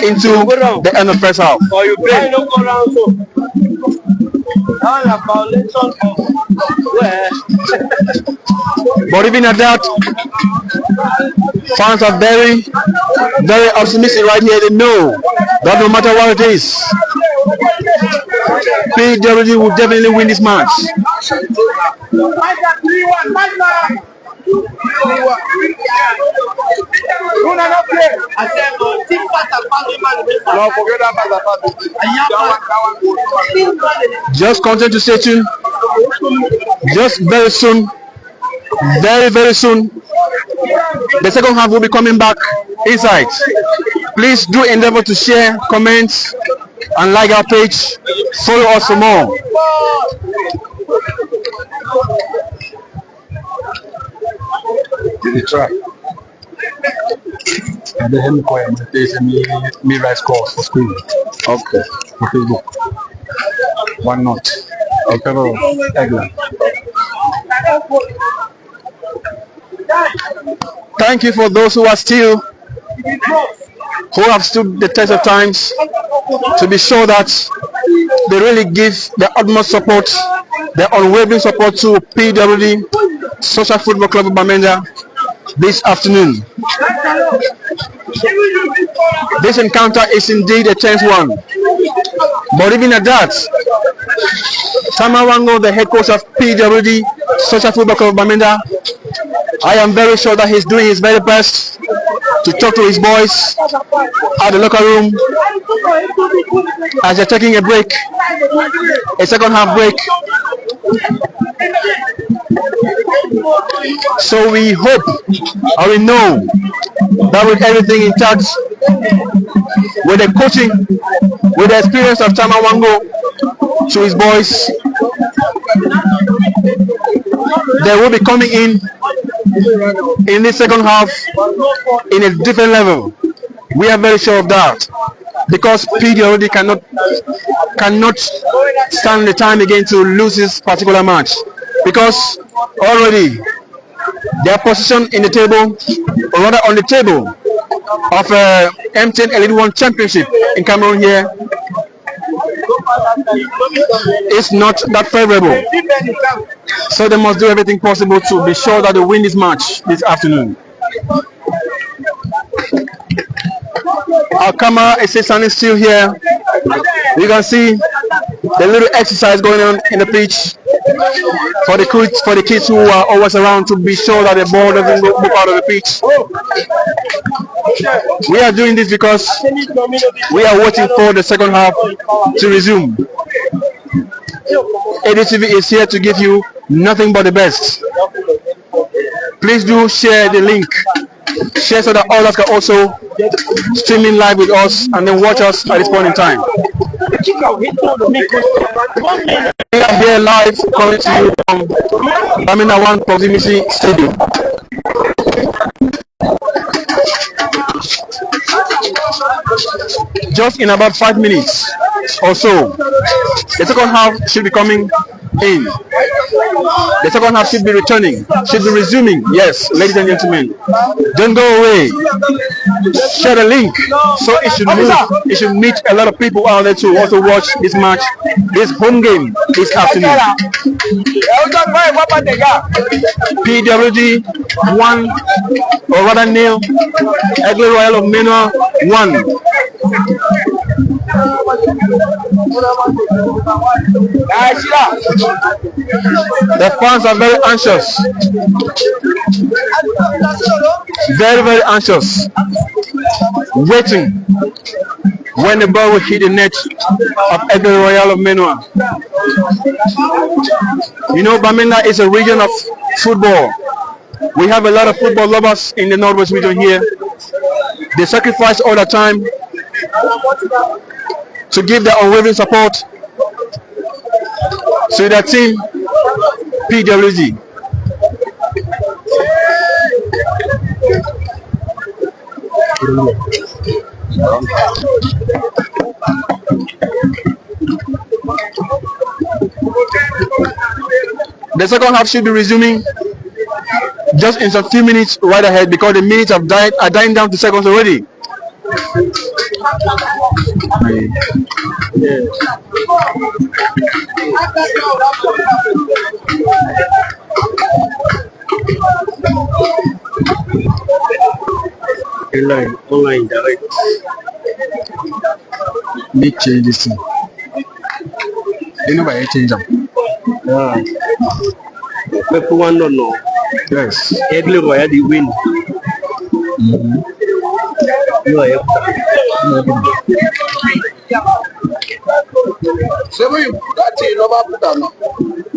into the end of first half. But even at that, fans are very, very optimistic right here. They know that no matter what it is, PWD will definitely win this match. Just continue to stay tuned. Just very soon, very soon, the second half will be coming back inside. Please do endeavor to share, comment, and like our page. Follow us for more. Did you try? And then me write scores for screen. Okay. For Facebook. One not. Okay, Aigle. Thank you for those who are still, who have stood the test of times, to be sure that they really give the utmost support, the unwavering support to PWD Social Football Club of Bamenda this afternoon. This encounter is indeed a tense one, but even at that, Tamawango, the head coach of PWD Social Football Club of Bamenda, I am very sure that he's doing his very best to talk to his boys at the locker room as they're taking a break, a second half break. So we hope, or we know, that with everything intact, with the coaching, with the experience of Tamawango to his boys, they will be coming in the second half in a different level. We are very sure of that, because PWD cannot stand the time again to lose this particular match, because already their position in the table, or rather on the table of MTN Elite 1 Championship in Cameroon here, is not that favorable. So they must do everything possible to be sure that they win this match this afternoon. Our camera is standing still here. You can see the little exercise going on in the pitch for the kids who are always around, to be sure that the ball doesn't move out of the pitch. We are doing this because we are waiting for the second half to resume. ADTV is here to give you nothing but the best. Please do share the link. Share so that others can also stream in live with us and then watch us at this point in time. We are here live coming to you from Bamenda 1 Proximity Stadium. Just in about 5 minutes or so, the second half should be coming in. The second half should be returning, should be resuming. Yes, ladies and gentlemen, don't go away. Share the link so it should move. It should meet a lot of people out there to also watch this match, this home game this afternoon. PWD 1, or rather nil, Aigle Royal of Menoua 1. The fans are very anxious, very anxious, waiting when the ball will hit the net of Aigle Royal of Menoua. You know, Bamenda is a region of football. We have a lot of football lovers in the Northwest region here. They sacrifice all the time to give their unwavering support to their team, PWD. The second half should be resuming just in some few minutes right ahead, because the minutes are dying down to seconds already. Online direct. Need change this thing. You know why I change them? People want to know. Yes. Aigle Royal the win.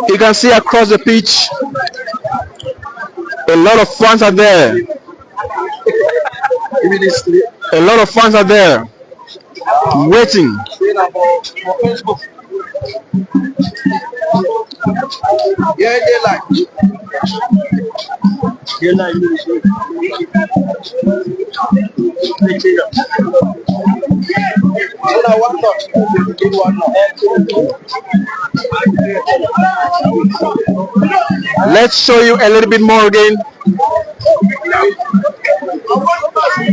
You can see across the pitch, a lot of fans are there. A lot of fans are there, waiting. Let's show you a little bit more again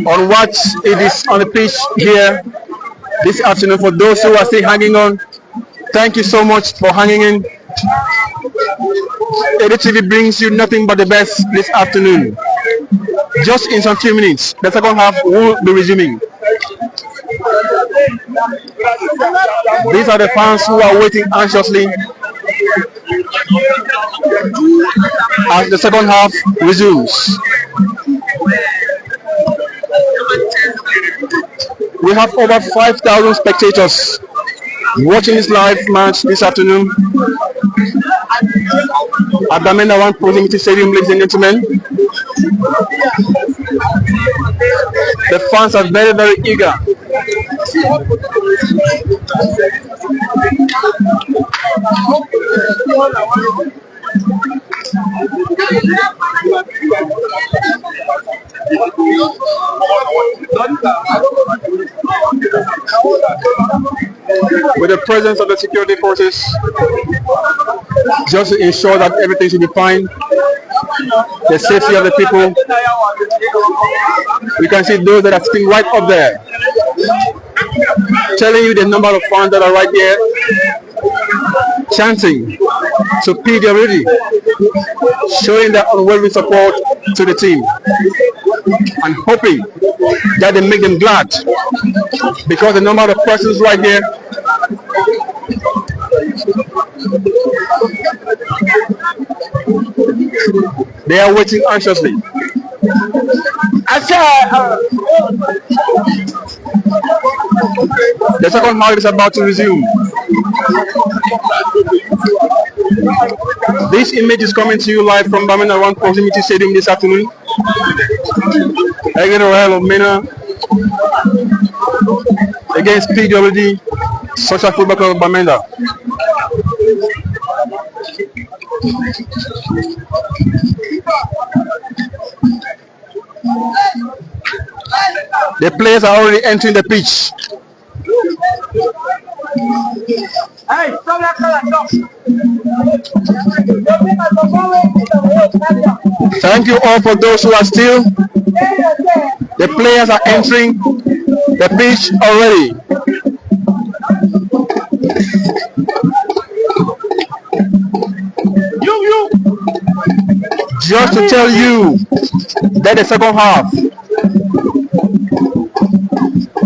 on what it is on the pitch here this afternoon. For those who are still hanging on, thank you so much for hanging in. ADTV brings you nothing but the best this afternoon. Just in some few minutes, the second half will be resuming. These are the fans who are waiting anxiously as the second half resumes. We have over 5,000 spectators watching this live match this afternoon at the Menoua Utd Stadium, ladies and gentlemen. The fans are very, very eager. With the presence of the security forces, just to ensure that everything should be fine, the safety of the people. We can see those that are sitting right up there, telling you the number of fans that are right here, chanting to PWD, showing their unwavering support to the team, and hoping that they make them glad, because the number of persons right here they are waiting anxiously. The second half is about to resume. This image is coming to you live from Menoua Utd Stadium this afternoon. Aigle of Menoua against PWD Social Football Club of Bamenda. The players are already entering the pitch. Thank you all for those who are still. The players are entering the pitch already. Just to tell you that the second half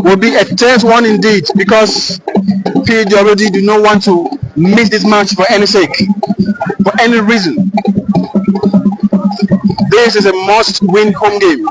will be a tense one indeed, because PWD do not want to miss this match for any sake, for any reason. This is a must-win home game.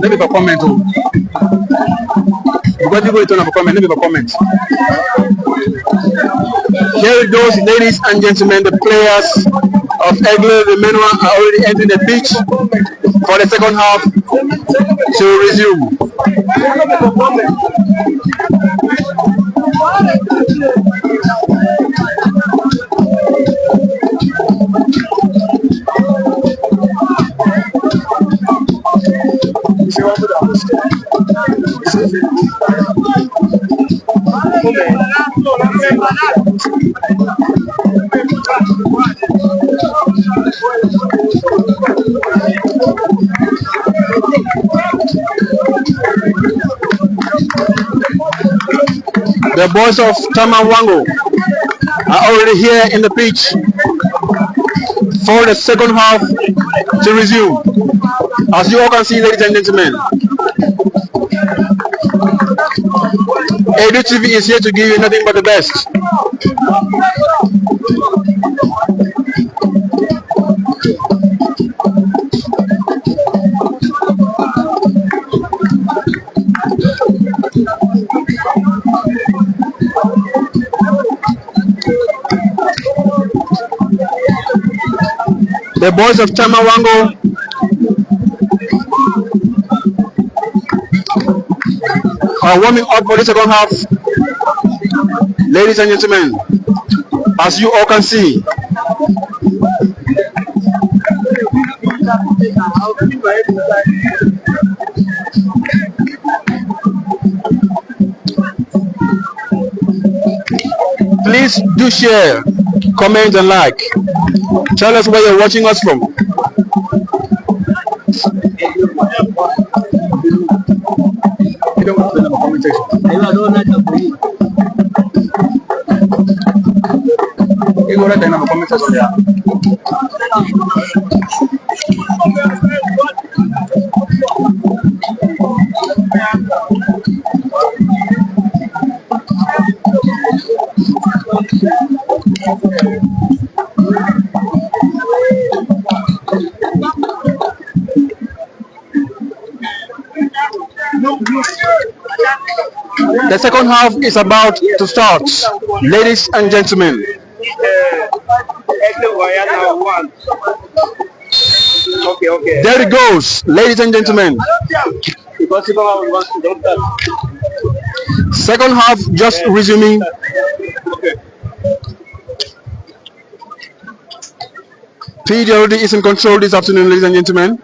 Let me comment. Because you go to comment, let me comment. Here it goes, ladies and gentlemen. The players of Aigle, the Menoua, are already entering the pitch for the second half to resume. The boys of Tamawango are already here in the pitch for the second half to resume. As you all can see, ladies and gentlemen, Aigle TV is here to give you nothing but the best. The boys of Tamawango are warming up for the second half. Ladies and gentlemen, as you all can see, please do share, comment and like. Tell us where you're watching us from. The second half is about to start, ladies and gentlemen. There it goes, ladies and gentlemen. Second half just resuming. PWD is in control this afternoon, ladies and gentlemen.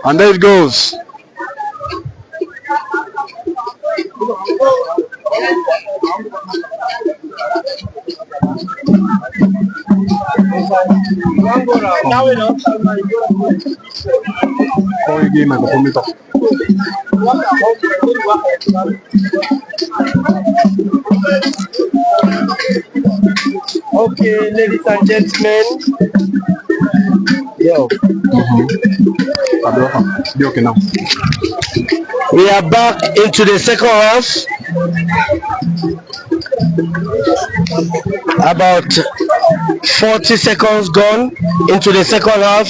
And there it goes. Okay, ladies and gentlemen. Yo. We are back into the second half. About 40 seconds gone into the second half.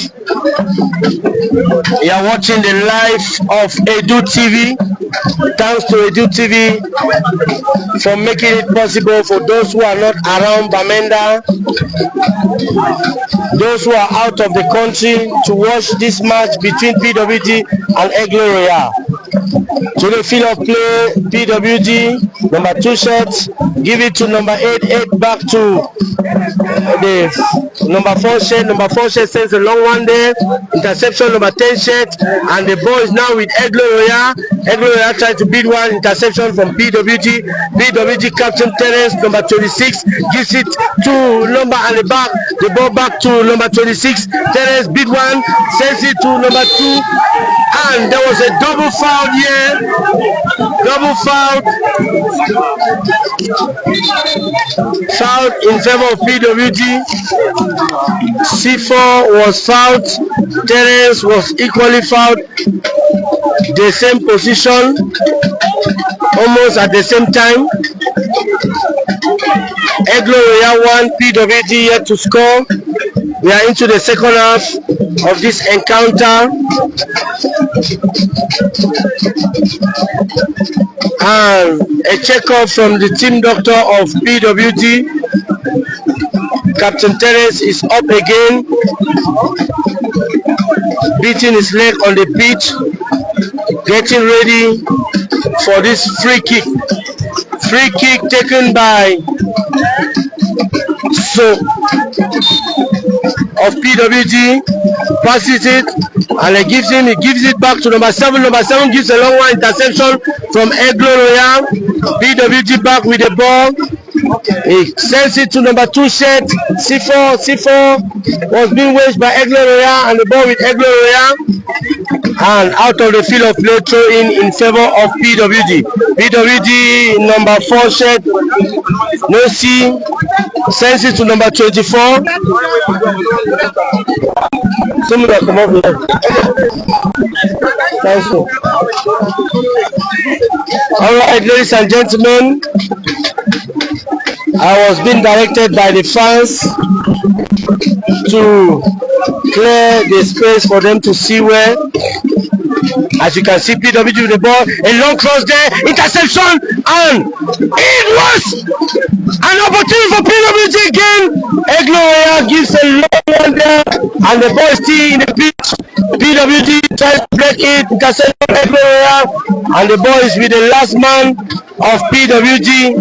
You are watching the live of Aigle TV. Thanks to Aigle TV for making it possible for those who are not around Bamenda, those who are out of the country, to watch this match between PWD and Aigle Royale. To the field of play, PWD, number 2 shots, give it to number 8 back to the number 4 shot. Number 4 shot sends a long one there, interception number 10 shot, and the ball is now with Aigle Royale. Aigle Royale tried to beat one, interception from PWD. PWD captain Terence, number 26, gives it to number and the back, the ball back to number 26. Terence beat one, sends it to number 2, and there was a double foul here. Double foul. Foul in favor of PWD. C4 was fouled. Terence was equally fouled. The same position, almost at the same time. Aigle Royale 1, PWD yet to score. We are into the second half of this encounter. And a checkup from the team doctor of PWD. Captain Terence is up again, beating his leg on the pitch, getting ready for this free kick. Free kick taken by of PWD, passes it, and he gives it back to number 7. Number 7 gives a long one, interception from Aigle Royale. PWD back with the ball. He sends it to number 2 set. C4 was being waged by Aigle Royale, and the ball with Aigle Royale. And out of the field of play, throw in favor of PWD. PWD number 4 set. No C. sends it to number 24. Somebody come up here. All right, ladies and gentlemen, I was being directed by the fans to clear the space for them to see where. As you can see, PWD with the ball, a long cross there, interception, and it was an opportunity for PWD again. Aigle gives a long one there, and the ball is still in the pitch. PWD tries to break it, interception, Aigle, and the ball is with the last man of PWD.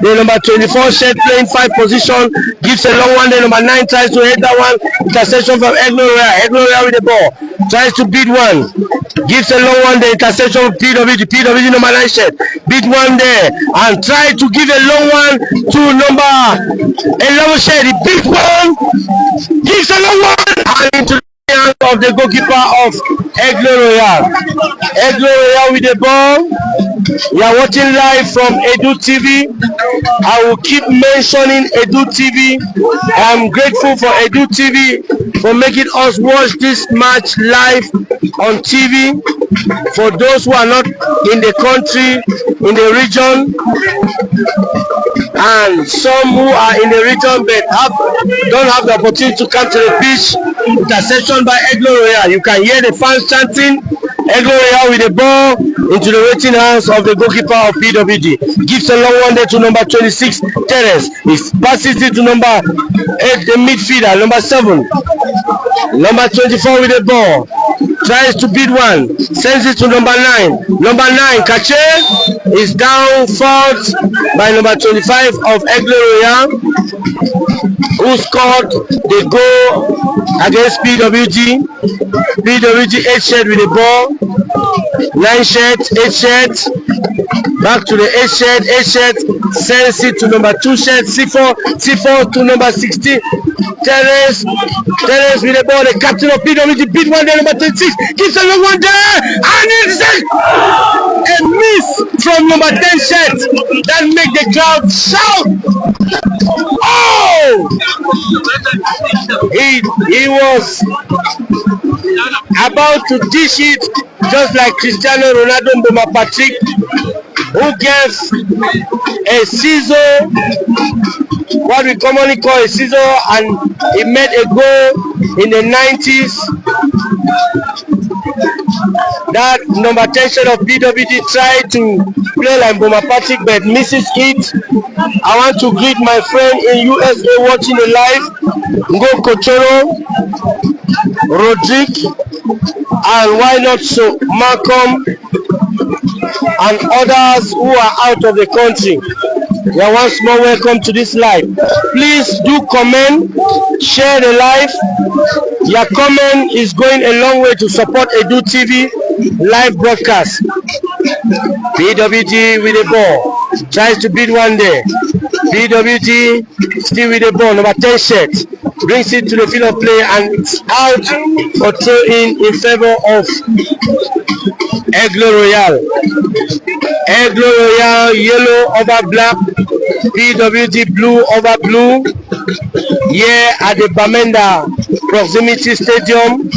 The number 24 shirt playing 5 position, gives a long one. The number 9 tries to hit that one, interception from Aigle. Aigle with the ball, tries to beat one. Gives a long one, the interception of PWD. PWD number 9 shirt. Beat one there and try to give a long one to number 11 shirt. He beat one, gives a long one, and into the hands of the goalkeeper of Aigle Royal. Aigle Royal with the ball. You are watching live from Edu TV. I will keep mentioning Edu TV. I am grateful for Edu TV for making us watch this match live on TV. For those who are not in the country, in the region, and some who are in the region but don't have the opportunity to come to the pitch, interception by Aigle Royal. You can hear the fans chanting. Aigle Royal with the ball into the waiting hands of the goalkeeper of PWD. Gives a long one there to number 26, Terence. He passes it to number 8, the midfielder, number 7. Number 24 with the ball. Tries to beat one. Sends it to number 9. Number 9, Kache, is down fought by number 25 of Aigle Royal, who scored the goal against PWD. PWD 8 shirt with the ball. 9 shirt, 8 shirt, back to the 8 shirt, 8 shirt, sends it to number 2 shirt, C4 to number 16, Terence with the ball, the captain of PWD, beat one there, number 26, gives a long one there, and it's a miss from number 10 shirt, that make the crowd shout. Oh! He was about to dish it, just like Cristiano Ronaldo Mboma Patrick, who gets a scissor, what we commonly call a scissor, and he made a goal in the 90s. That number 10 shot of PWD tried to play like Mboma Patrick but misses it. I want to greet my friend in USA watching the live, Ngo Kochoro, Rodrigue, and why not so Malcolm and others who are out of the country. You are once more welcome to this live. Please do comment, share the live. Your comment is going a long way to support Edu TV live broadcast. PWD with the ball, tries to beat one there. PWD still with the ball, number 10 shirt, brings it to the field of play and it's out for throw in favor of Aigle Royal. Aigle Royal, yellow over black, PWD blue over blue. Here at the Bamenda Proximity Stadium.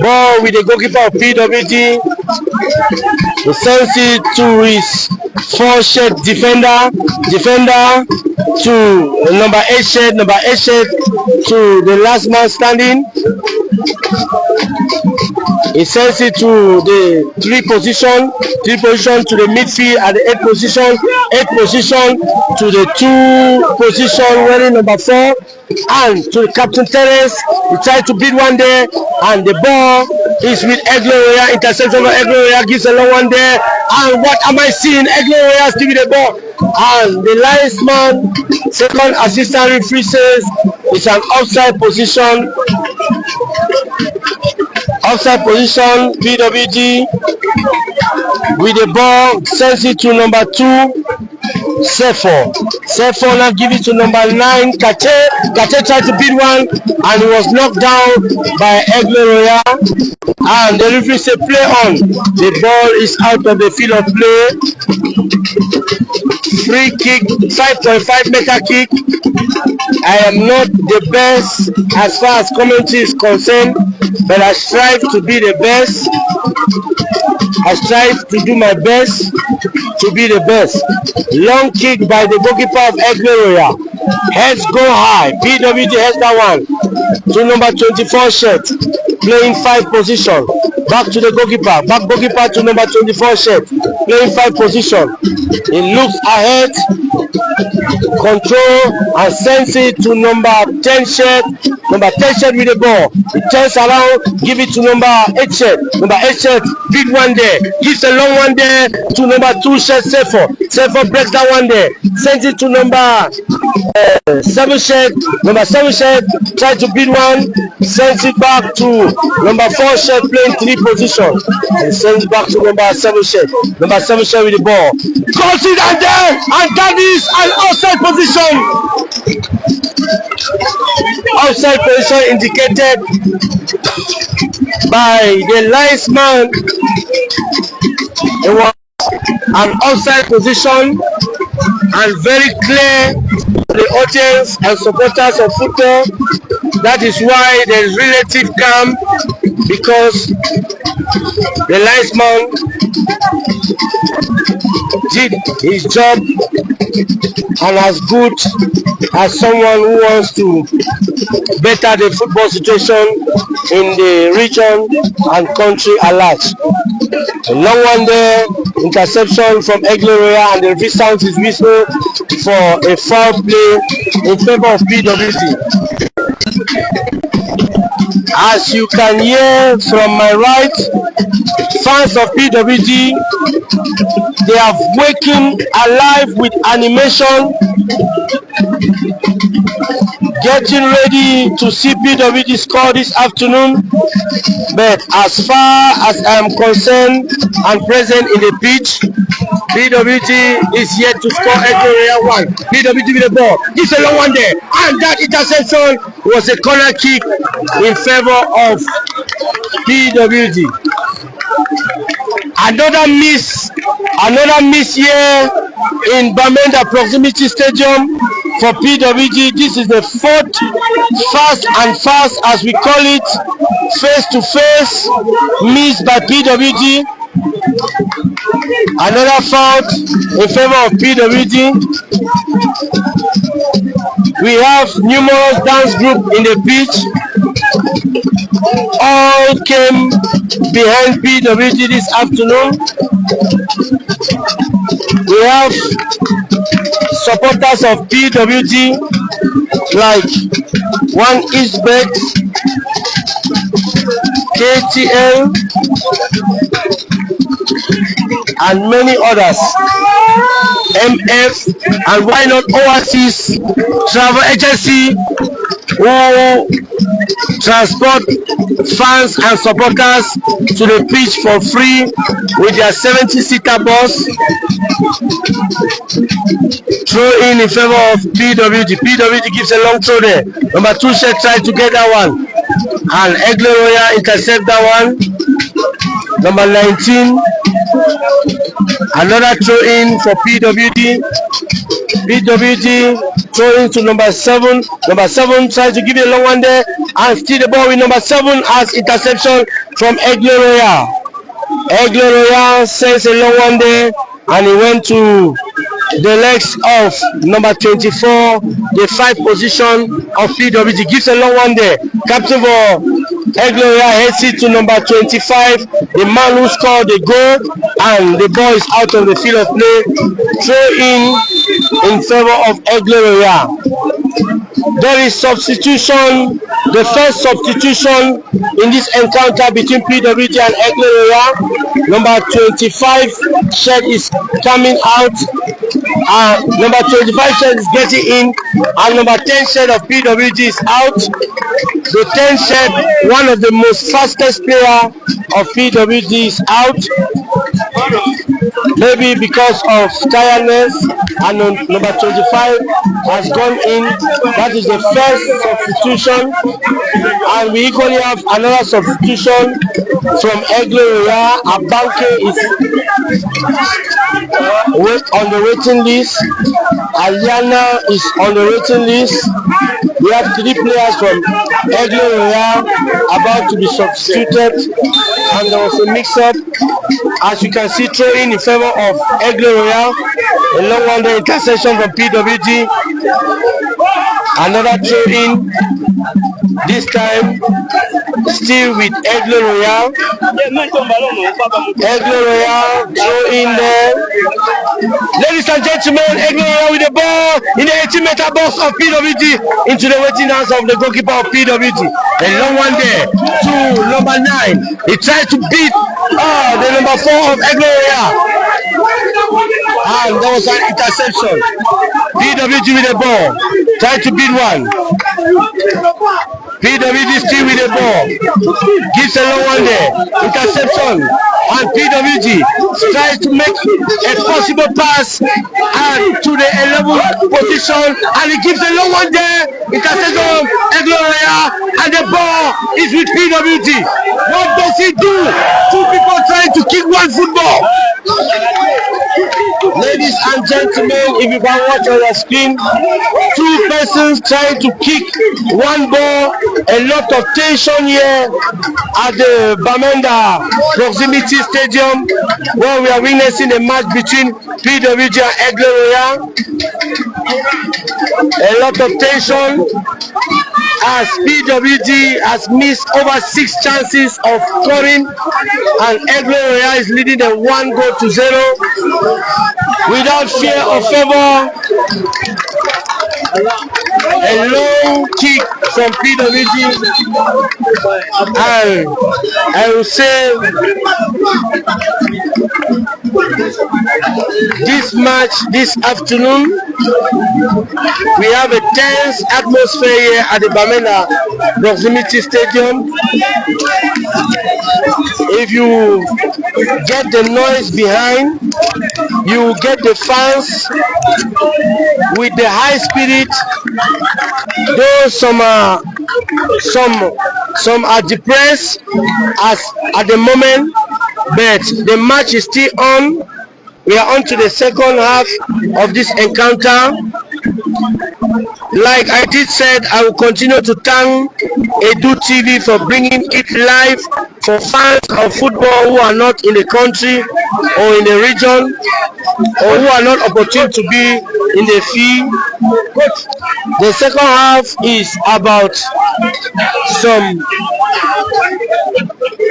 Ball with the goalkeeper of PWD. He sends it to his 4-shirt defender to number 8 shirt, to the last man standing. He sends it to the 3 position to the midfield at the 8 position to the 2 position wearing number 4, and to the captain Terence. He tried to beat one there, and the ball is with Aigle Royal. Interception of Aigle Royal, gives a long one there, and what am I seeing? Aigle Royal still with the ball, and the linesman, second assistant referee says it's an offside position. Offside position, PWD with the ball, sends it to number 2, Sefo now give it to number 9, Kache tried to beat one and he was knocked down by Aigle Royal, and the referee said play on. The ball is out of the field of play. free kick, 5.5 meter kick. I am not the best as far as commentary is concerned, but I strive to be the best. I strive to do my best to be the best. Long kick by the goalkeeper of Aigle. Heads go high. PWD heads that one to number 24 shirt, playing 5 position. Back to the goalkeeper. Back goalkeeper to number 24 shirt, playing 5 position. He looks ahead, control, and sends it to number 10 shirt. Number 10 shirt with the ball. He turns around, give it to number 8 shirt. Number 8 shirt, big one there. Gives a long one there to number 2 shirt, Sefo. Sefo breaks that one there. Sends it to number 7 shirt. Number 7 shirt, tries to beat one. Sends it back to number 4 shirt, playing 3 position. And sends it back to number 7 shirt. Number 7 shirt with the ball. Calls it and there, and that is an outside position. Outside position indicated by the linesman. It was an outside position and very clear to the audience and supporters of football. That is why there is relative calm, because the linesman did his job and as good as someone who wants to better the football situation in the region and country at large. A long one there, interception from Aigle, and the referee is whistle for a foul play in favor of PWD. As you can hear from my right, fans of PWD, they are waking alive with animation, getting ready to see PWD score this afternoon. But as far as I am concerned and present in the pitch, PWD is yet to score Aigle 1. PWD with the ball. It's a long one there. And that interception was a corner kick in favor of PWD. Another miss here in Bamenda Proximity Stadium for PWD. This is the 4th fast as we call it, face-to-face miss by PWD. Another foul in favor of PWD. We have numerous dance group in the pitch. All came behind PWD this afternoon. We have supporters of PWD like One Eastbet, KTL, and many others. MF, and why not Oasis Travel Agency, who transport fans and supporters to the pitch for free with their 70-seater bus. Throw in favor of PWD. PWD gives a long throw there. Number 2 shirt tried to get that one, and Aigle intercept that one. Number 19, another throw in for PWD. PWD throwing to number 7. Number 7 tries to give it a long one there, and steal the ball with number 7 as interception from Aigle. Aigle sends a long one there, and he went to the legs of number 24, the 5 position of PWD. Gives a long one there. Captain for Aigle heads it to number 25, the man who scored the goal, and the ball is out of the field of play. Throw in favor of Aigle. There is substitution, the first substitution in this encounter between PWD and Aigle. Number 25 shirt is coming out. Number 25 shirt is getting in, and number 10 shirt of PWD is out. The 10 shirt, one of the most fastest player of PWD, is out. Maybe because of tiredness, and number 25 has gone in. That is the first substitution, and we equally have another substitution from Aigle. Abanke is wait on the waiting list. Aliana is on the waiting list. We have 3 players from Aigle Royal about to be substituted, and there was a mix-up. As you can see, throwing in favor of Aigle Royal. A long one there, interception from PWD. Another throw in. This time, still with Aigle Royal. Aigle Royal throw in there. Ladies and gentlemen, Aigle Royal with the ball in the 18-meter box of PWD into the waiting hands of the goalkeeper of PWD. A long one there to number 9. He tried to beat the number 4 of Aigle Royal. And there was an interception. PWD with the ball. Tried to beat one. PWD still with the ball. Gives a long one there. Interception. And PWD tries to make a possible pass and to the 11th position. And he gives a long one there. Interception. Aigle Royal. And the ball is with PWD. What does he do? 2 people trying to kick one football. Ladies and gentlemen, if you can watch on the screen, 2 persons trying to kick one ball. A lot of tension here at the Bamenda Proximity Stadium, where we are witnessing a match between PWD and Aigle Royal. A lot of tension as PWD has missed over 6 chances of scoring, and Aigle Royal is leading them 1-0 without fear of favor. A long kick from PWD, and I will say this match this afternoon, we have a tense atmosphere here at the Bamenda Proximity Stadium. If you get the noise behind, you get the fans with the high spirit. Though some are depressed as at the moment, but the match is still on. We are on to the second half of this encounter. Like I did said, I will continue to thank Edu TV for bringing it live for fans of football who are not in the country or in the region, or who are not opportune to be in the field. The second half is about some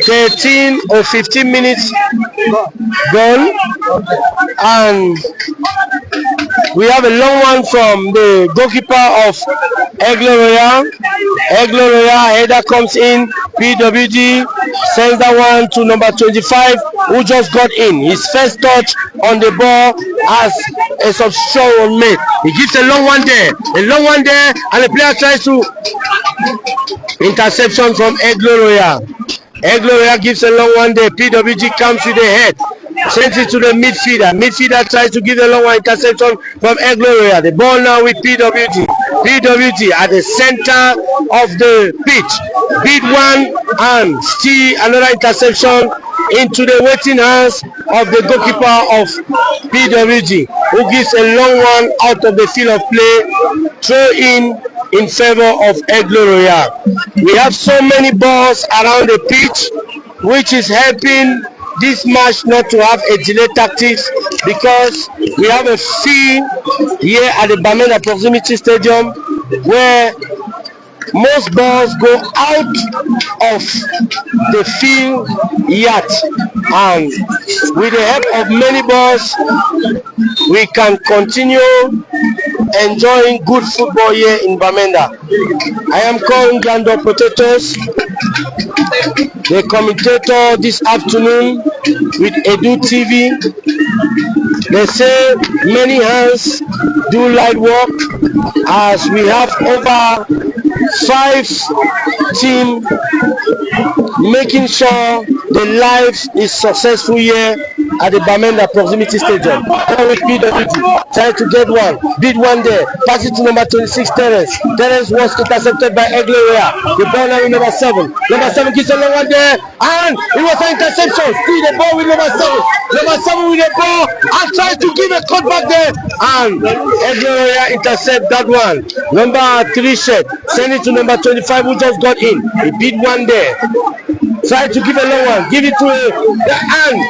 13 or 15 minutes gone, and we have a long one from the goalkeeper of Aigle Royal. Aigle Royal header comes in. PWD sends that one to number 25, who just got in. His first touch on the ball as a substitution was made. He gives a long one there, and the player tries to interception from Aigle Royal. Aigle Royal gives a long one there. PWD comes with the head, sends it to the midfielder. Midfielder tries to give a long one, interception from Aigle Royal. The ball now with PWD. PWD at the center of the pitch. Beat one and still another interception into the waiting hands of the goalkeeper of PWD, who gives a long one out of the field of play. Throw in favor of Aigle Royal. We have so many balls around the pitch, which is helping this match not to have a delay tactics, because we have a field here at the Bamenda Proximity Stadium where most balls go out of the field yard, and with the help of many balls we can continue enjoying good football here in Bamenda. I am calling Gando Potatoes, the commentator this afternoon with Edu TV. They say many hands do light work, as we have over 5 teams making sure the life is successful here at the Bamenda Proximity Stadium. Now with PWD, trying to get one, beat one there, pass it to number 26, Terence. Terence was intercepted by Aigle. The ball now with number 7. Number 7 gives a long one there, and it was an interception. See the ball with number 7. Number 7 with the ball, and trying to give a cut back there, and Aigle intercept that one. Number 3 Shed, send it to number 25 who just got in. He beat one there. Try to give a long one, give it to the hand.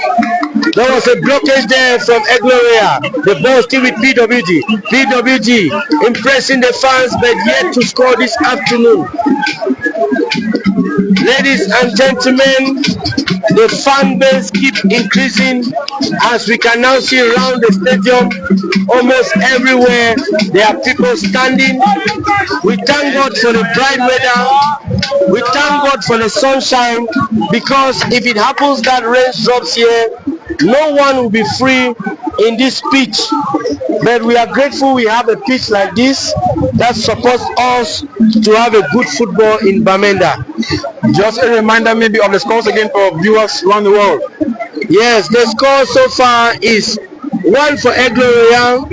There was a blockage there from Aigle. The ball still with PWD. PWD impressing the fans, but yet to score this afternoon. Ladies and gentlemen, the fan base keep increasing as we can now see around the stadium. Almost everywhere there are people standing. We thank God for the bright weather. We thank God for the sunshine, because if it happens that rain drops here, no one will be free in this pitch. But we are grateful we have a pitch like this that supports us to have a good football in Bamenda. Just a reminder maybe of the scores again for viewers around the world. Yes, the score so far is 1 for Aigle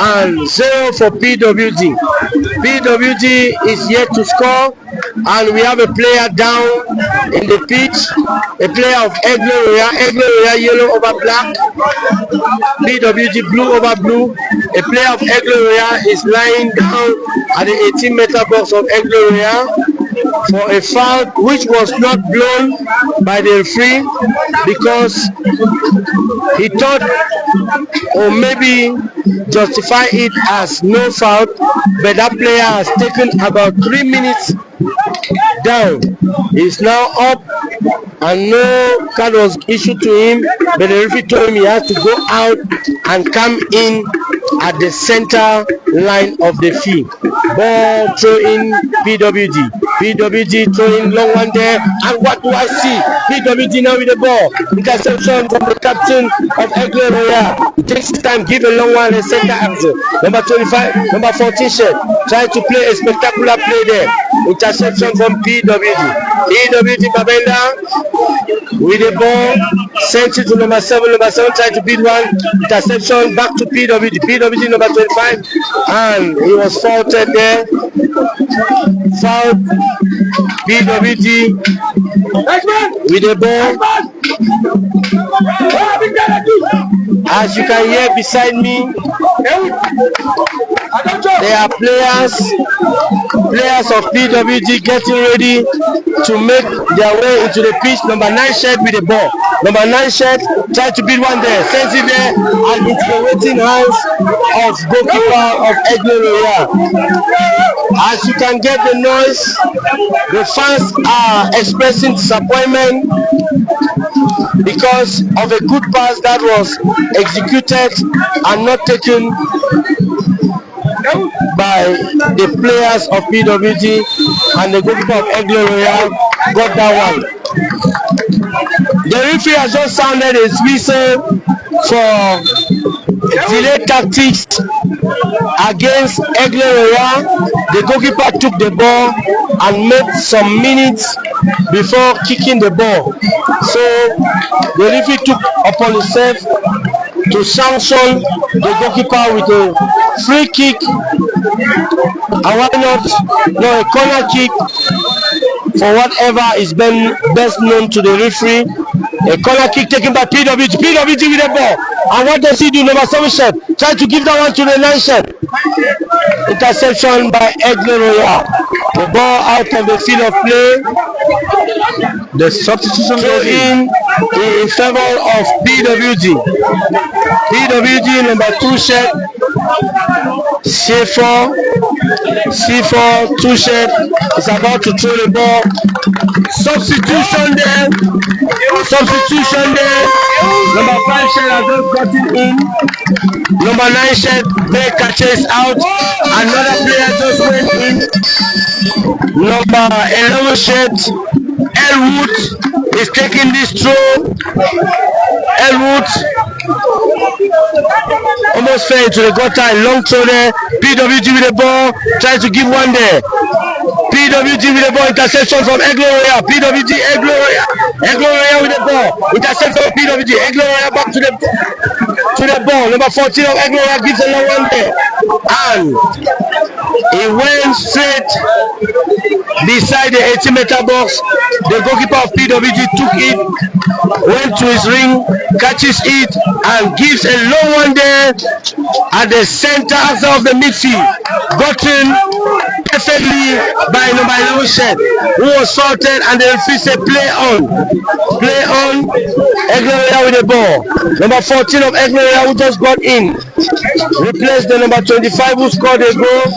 and 0 for PWD. PWD is yet to score, and we have a player down in the pitch, a player of Aigle. Aigle yellow over black, PWD blue over blue. A player of Aigle is lying down at the 18-meter box of Aigle for a foul which was not blown by the referee, because he thought, or maybe justify it as no foul, but that player has taken about 3 minutes down. He's now up and no card was issued to him, but the referee told him he has to go out and come in at the center line of the field. Ball throw in PWD. PWD throwing long one there, and what do I see? PWD now with the ball. Interception from the captain of Aigle. He takes his time, give a long one in the center axle. Number 25, number 14 Shed, trying to play a spectacular play there. Interception from PWD. PWD Bamenda with the ball, sent it to number 7. Number 7 trying to beat one. Interception back to PWD. PWD number 25, and he was faulted there. Foul. PWD with the ball. As you can hear beside me, there are players of PWD getting ready to make their way into the pitch. Number 9 Shed with the ball. Number 9 Shed try to beat one there, sends it there, and into the waiting hands of goalkeeper of Aigle. As you can get the noise, the fans are expressing disappointment because of a good pass that was executed and not taken by the players of PWD, and the goalkeeper of Aigle got that one. The referee has just sounded his whistle for delayed tactics against Aigle. The goalkeeper took the ball and made some minutes before kicking the ball. So the referee took upon himself to sanction the goalkeeper with a free kick, and why not a corner kick for whatever is best known to the referee. A corner kick taken by PWD. PWD with the ball, and what does he do? Number 7 Shed try to give that one to the 9 Shed. Interception by Aigle. The ball out of the field of play. The substitution goes in favor of PWD. PWD number 2 Shed. C4 2 Shed is about to throw the ball. Substitution there. Number 5 Shed has just gotten in. Number 9 Shed, their catches out. Another player just went in. Number 11 Shed, Elwood is taking this throw. Elwood almost fell into the gutter. A long throw there. PWD with the ball, trying to give one there. PWD with the ball, interception from Aigle. PWD Aigle. Aigle Royal with the ball. Intercept of PWD. Aigle Royal back to the ball. Number 14 of Aigle Royal gives a long one there. And he went straight beside the 80-meter box. The goalkeeper of PWD took it, went to his ring, catches it, and gives a long one there at the center axis of the midfield. Gotten perfectly by number 11 Shed, who was sorted, and the referee said play on. Play on. Aigle Royal with the ball. Number 14 of Aigle Royal who just got in. Replaced the number 25 who scored a goal.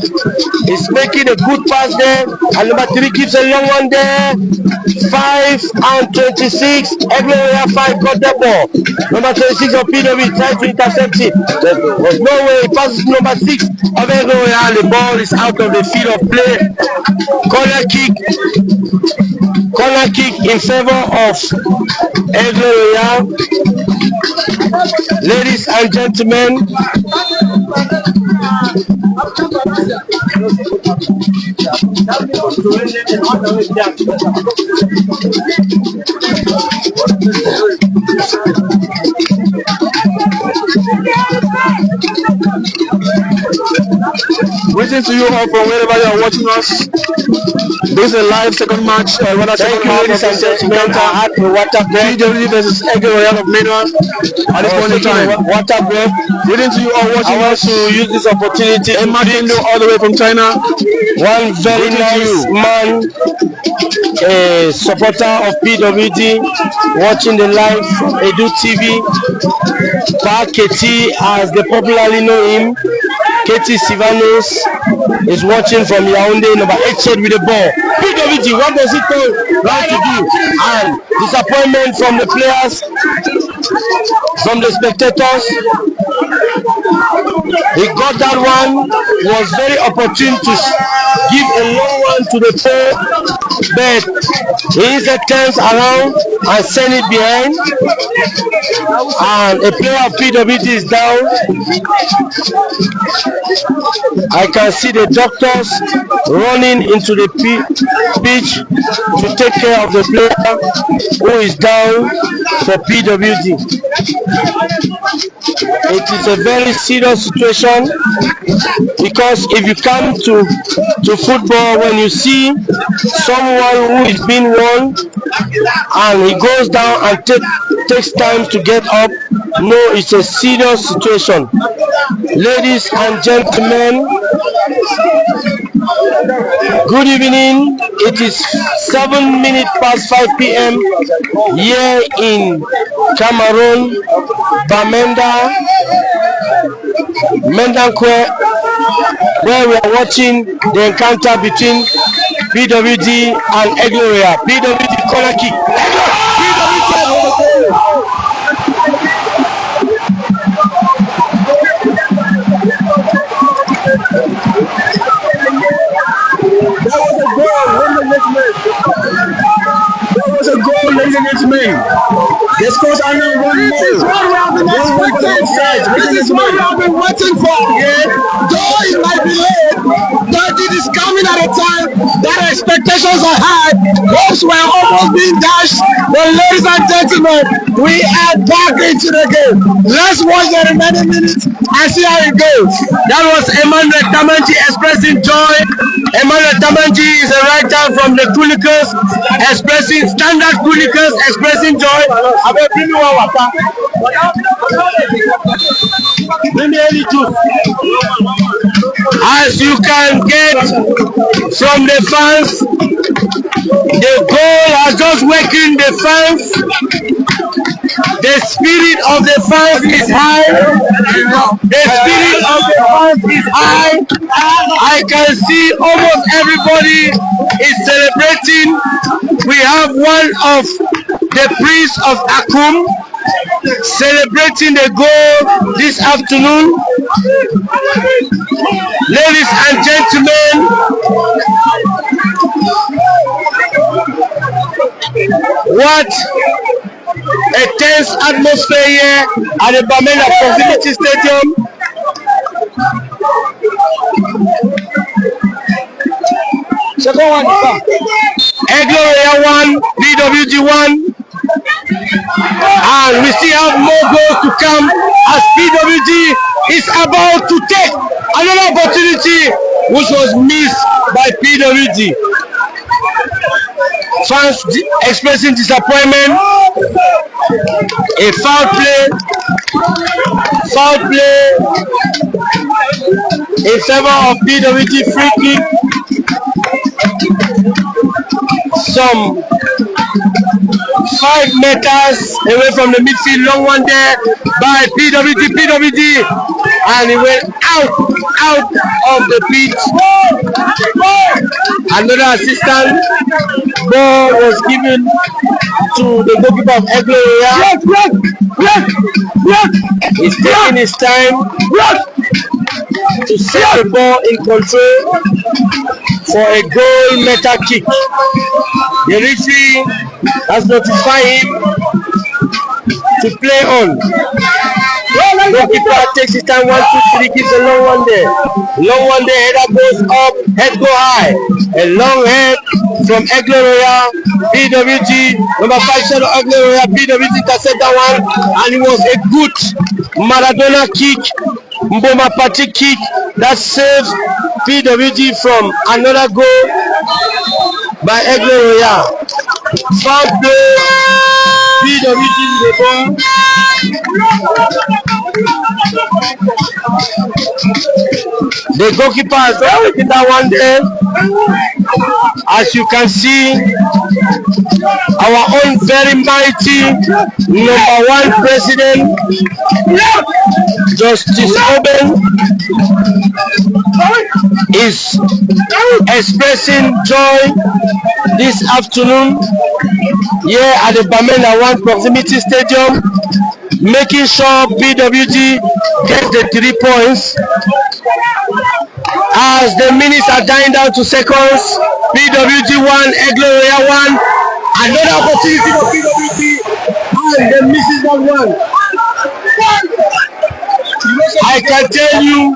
Is making a good pass there. And number 3 gives a long one there. 5 and 26. Aigle Royal 5 got the ball. Number 26 of PW tried to intercept it. There was no way. It passes number 6 of Aigle Royal. The ball is out of the field of play. Corner kick in favor of Aigle Royal. Ladies and gentlemen, Greetings to you all from wherever you are watching us. This is a live second match. Thank you, ladies and gentlemen. I had a water break. PWD versus Aigle Royal of Menoua at this point in time. Water break. Greetings to you all watching I want us. to use this opportunity to Martin all the way from China. one very nice man, a supporter of PWD, watching the live Edu TV. Pa KT, as they popularly know him. KT Sivanos is watching from Yaoundé. Number 8 Shed with the ball. PWD, what does he like to do? And disappointment from the players, from the spectators. He got that one. Was very opportune to give a long one to the pole, but he instead turns around and send it behind. And a player of PWD is down. I can see the doctors running into the pitch to take care of the player who is down for PWD. It is a very serious situation, because if you come to football, when you see someone who is being won and he goes down and takes time to get up, no, it's a serious situation. Ladies and gentlemen, good evening. It is 7 minutes past 5 p.m. here in Cameroon, Bamenda, Mendankwe, where we are watching the encounter between PWD and Aigle Royal. PWD corner kick. That was a goal, ladies and gentlemen. The scores are now 1-0. This is what we have been waiting for. Though it might be late, but it is coming at a time that expectations are high. Hopes were almost being dashed. But ladies and gentlemen, we are back into the game. Let's watch the remaining minutes and see how it goes. That was Emmanuel Tamanji expressing joy. Emmanuel Tamanji is a writer from the Kulikers, expressing standard Kulikers, expressing joy. As you can get from the fans, the goal has just wakened the fans. The spirit of the fans is high. The spirit of the fans is high. I can see almost everybody is celebrating. We have one of the priests of Akum celebrating the goal this afternoon. Ladies and gentlemen, what a tense atmosphere here at the Bamenda Proximity Stadium. Second one, Aigle Royal 1, PWD 1. And we still have more goals to come as PWD is about to take another opportunity which was missed by PWD. Fans expressing disappointment. A foul play in favor of PWD. Free kick. Some 5 meters away from the midfield, long one there by PWD, and he went out of the pitch. Another assistant ball was given to the goalkeeper of Aigle. He's taking his time to set the ball in control for a goal meta kick. The referee has notified him to play on. Goalkeeper takes his time, 1, 2, 3, gives a long one there. Long one there, header goes up, head go high. A long head from Aigle Royal, PWD, number 5 shot of Aigle Royal, PWD intercept that one, and it was a good Maradona kick, Mboma Party kick that saved PWD from another goal by Aigle Royal. Foul play, PWD the ball. The goalkeeper has already did that one there. As you can see, our own very mighty number 1 president, Justice Oben, is expressing joy this afternoon here at the Bamenda 1 Proximity Stadium, making sure PWD gets the 3 points. As the minutes are dying down to seconds, PWD 1, Aigle Royal 1, another opportunity for PWD, and they misses that one. I can tell you,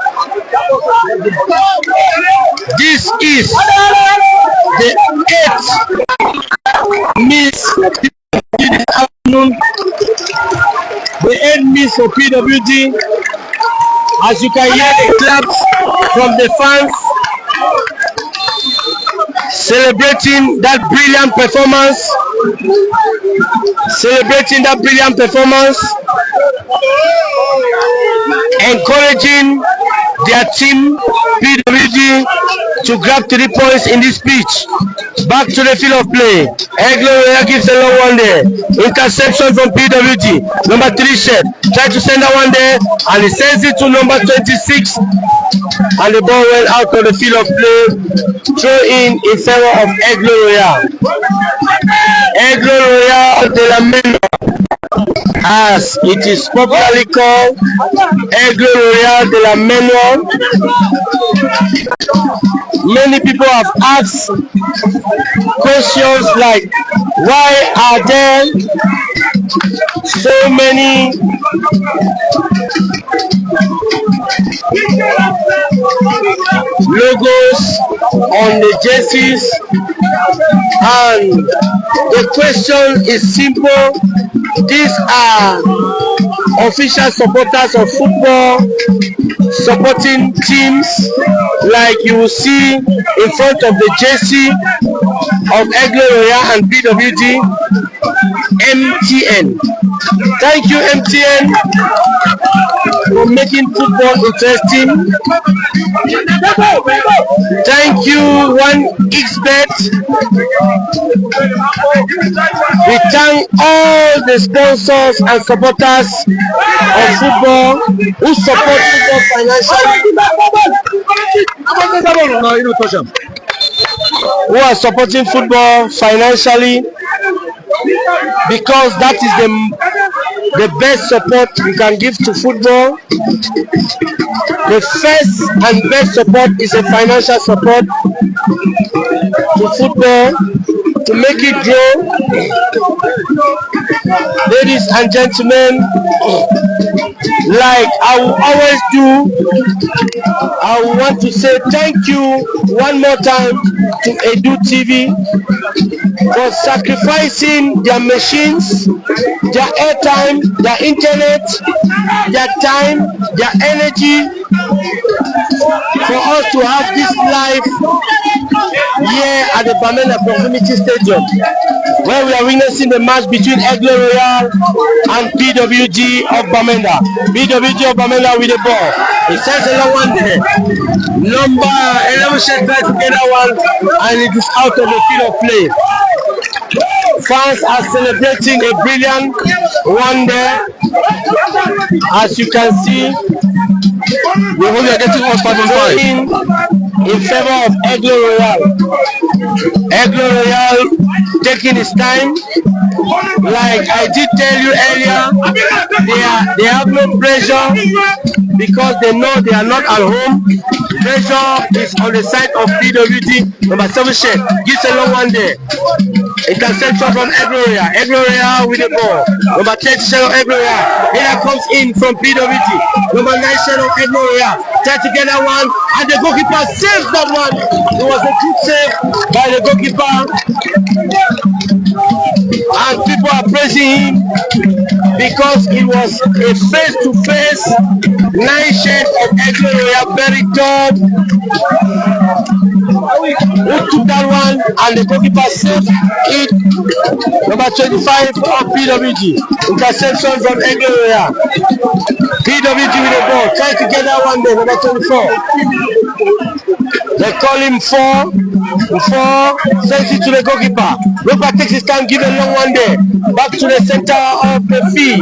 this is the 8th miss this afternoon. The 8th miss for PWD. As you can hear the claps from the fans celebrating that brilliant performance. Encouraging their team PWD to grab 3 points in this pitch. Back to the field of play. Aigle gives a long one there. Interception from PWD. Number 3 Shed. Try to send that one there, and he sends it to number 26. And the ball went out of the field of play. Throw in favor of Aigle Royal. Aigle Royal de la Menoua, as it is popularly called, Aigle Royal de la Menoua. Many people have asked questions like, why are there so many logos on the jerseys? And the question is simple. These are official supporters of football, supporting teams like you will see in front of the jersey of Aigle Royal and PWD. MTN. Thank you, MTN, for making football interesting. Thank you, 1xBet. We thank all the sponsors and supporters of football who support football financially. Who are supporting football financially, because that is the best support you can give to football. The first and best support is a financial support to football to make it grow. Ladies and gentlemen, like I will always do, I want to say thank you one more time to Edu TV for sacrificing their machines, their airtime, their internet, their time, their energy for us to have this live here at the Bamenda Proximity Stadium, where we are witnessing the match between Aigle Royal and PWD of Bamenda. PWD of Bamenda with the ball. It says a long one there. Number 11 should try to get that one, and it is out of the field of play. Fans are celebrating a brilliant one there. As you can see, we are getting us 5-5 in favor of Aigle Royal. Aigle Royal taking his time. Like I did tell you earlier, they have no pressure because they know they are not at home. Pressure is on the side of PWD. Number 7 shed gives a long one there. Interception from Aigle Royal. Aigle Royal with the ball. Number 10 shed of Aigle Royal. Here comes in from PWD. Number 9 shed of Aigle Royal. Try to get that one, and the goalkeeper saves that one. It was a good save by the goalkeeper, and people are praising him because it was a face-to-face 9 shed of Aigle Royal, very tall, who took that one, and the goalkeeper saved it. Number 25 of PWG, interception from Aigle Royal. PWG with the ball, try to get that one there. Number 24. They call him 4, sends it to the goalkeeper. Goalkeeper takes his time, give a long one there. Back to the center of the field.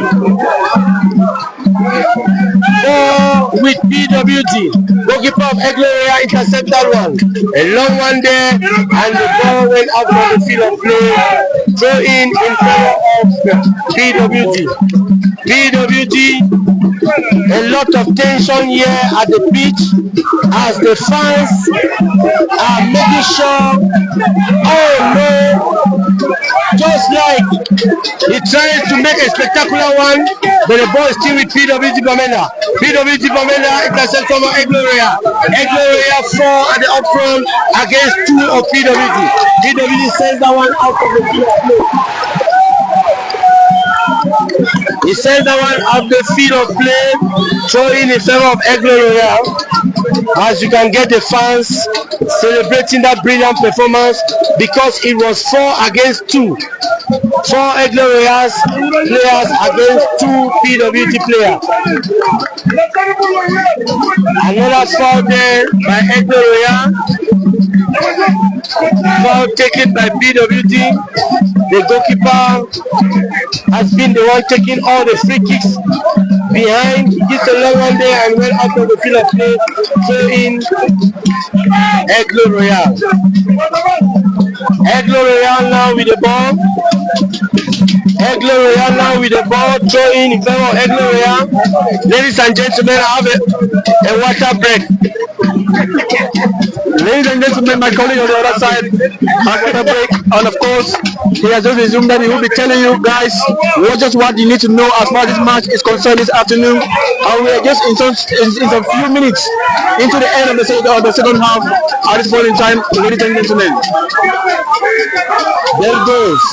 4 with PWG. Goalkeeper of Aigle Royal intercept that one. A long one there, and the ball went out from the field of play. Throw in favor of PWG. PWG. A lot of tension here at the pitch as the fans are making sure, oh no, just like he tried to make a spectacular one, but the ball is still with PWD Bamenda. PWD Bamenda intercept from Aigle Royal. Aigle Royal 4 at the up front against 2 of PWD. PWD sends that one out of the field. He sends that one out the field of play, throwing in favor of Aigle Royal. As you can get the fans celebrating that brilliant performance because it was 4 against 2. 4 Aigle Royals players against 2 PWD players. Another foul there by Aigle Royal. Foul taken by PWD. The goalkeeper has been the one taking all the free kicks behind. He gets a long one there and went out of the field of play. Throw in Aigle Royal. Aigle Royal now with the ball. Aigle Royal now with the ball. Throw in favor of Aigle Royal. Ladies and gentlemen, I have a water break. Ladies and gentlemen, my colleague on the other side has got a break, and of course, he has just resumed that he will be telling you guys what you need to know as far as this match is concerned this afternoon. And we are just in some few minutes into the end of the second half at this point in time, ladies and gentlemen. There it goes.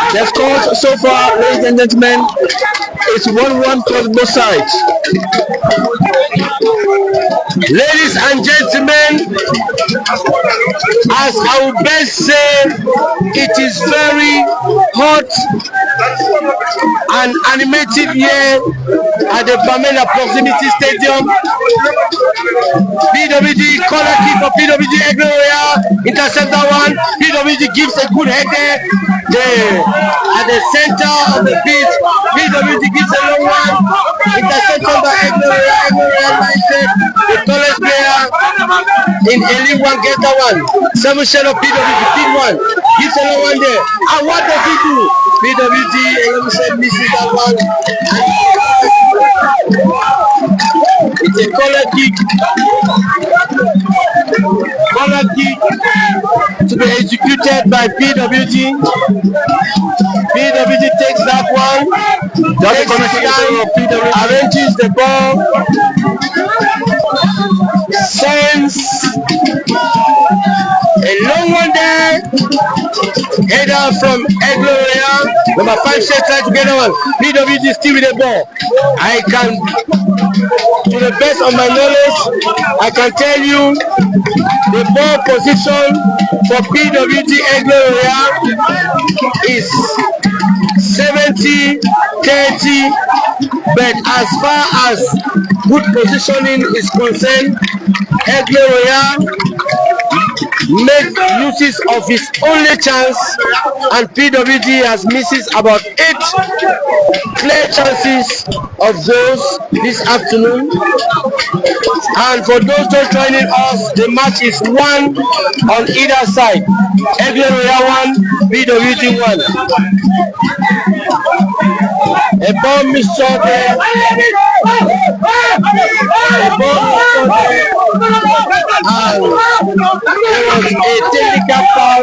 The score so far, ladies and gentlemen, it's 1-1 for both sides. Ladies and gentlemen, as I would best say, it is very hot and animated here at the Bamenda Proximity Stadium. PWD corner kick for PWD Aigle Royal, intercept that one. PWD gives a good head there at the center of the pitch. PWD gives a long one, interception by Aigle Royal. Aigle Royal mindset, the tallest player in League 1 gets that one. 7 shot of PWD, big one, gives a long one there. And what does he do? PWD, misses that one. It's a corner kick. Corner kick to be executed by PWD. PWD takes that one. Takes his time, arranges the ball, sends Header from Aigle. Number 5 set right together one. PWD still with the ball. I can, to the best of my knowledge, I can tell you the ball position for PWD Aigle is 70-30, but as far as good positioning is concerned, Aigle make uses of his only chance, and PWD has misses about 8 clear chances of those this afternoon. And for those just joining us, the match is 1 on either side. Aigle 1, PWD 1. A ball mixture there. And there was a technical foul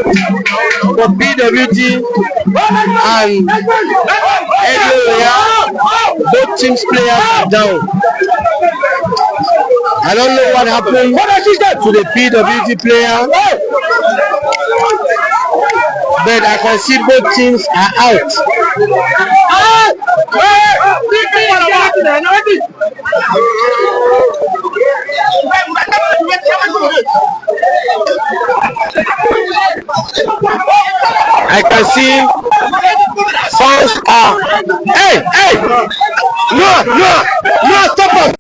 for PWD and Aigle. Both teams players are down. I don't know what happened to the PWD player, but I can see both teams are out. I can see fans are. Hey! No, stop us!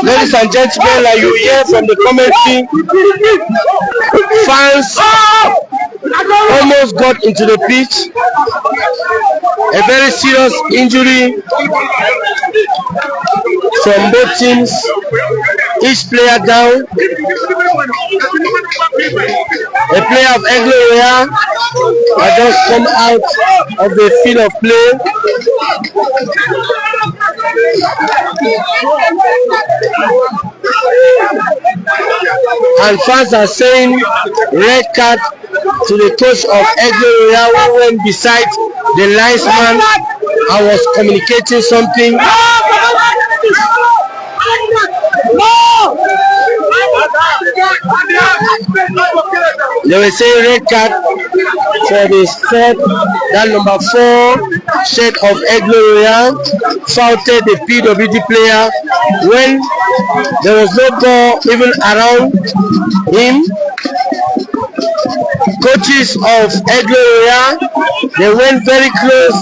Ladies and gentlemen, like you hear from the commentary, fans almost got into the pitch. A very serious injury from both teams. Each player down. A player of Aigle has just come out of the field of play. And fans are saying red card to the coach of Aigle who went beside the linesman and was communicating something. They were saying red card for the set, that number 4 set of Aigle faulted the PWD player when there was no ball even around him. Coaches of Aigle, they went very close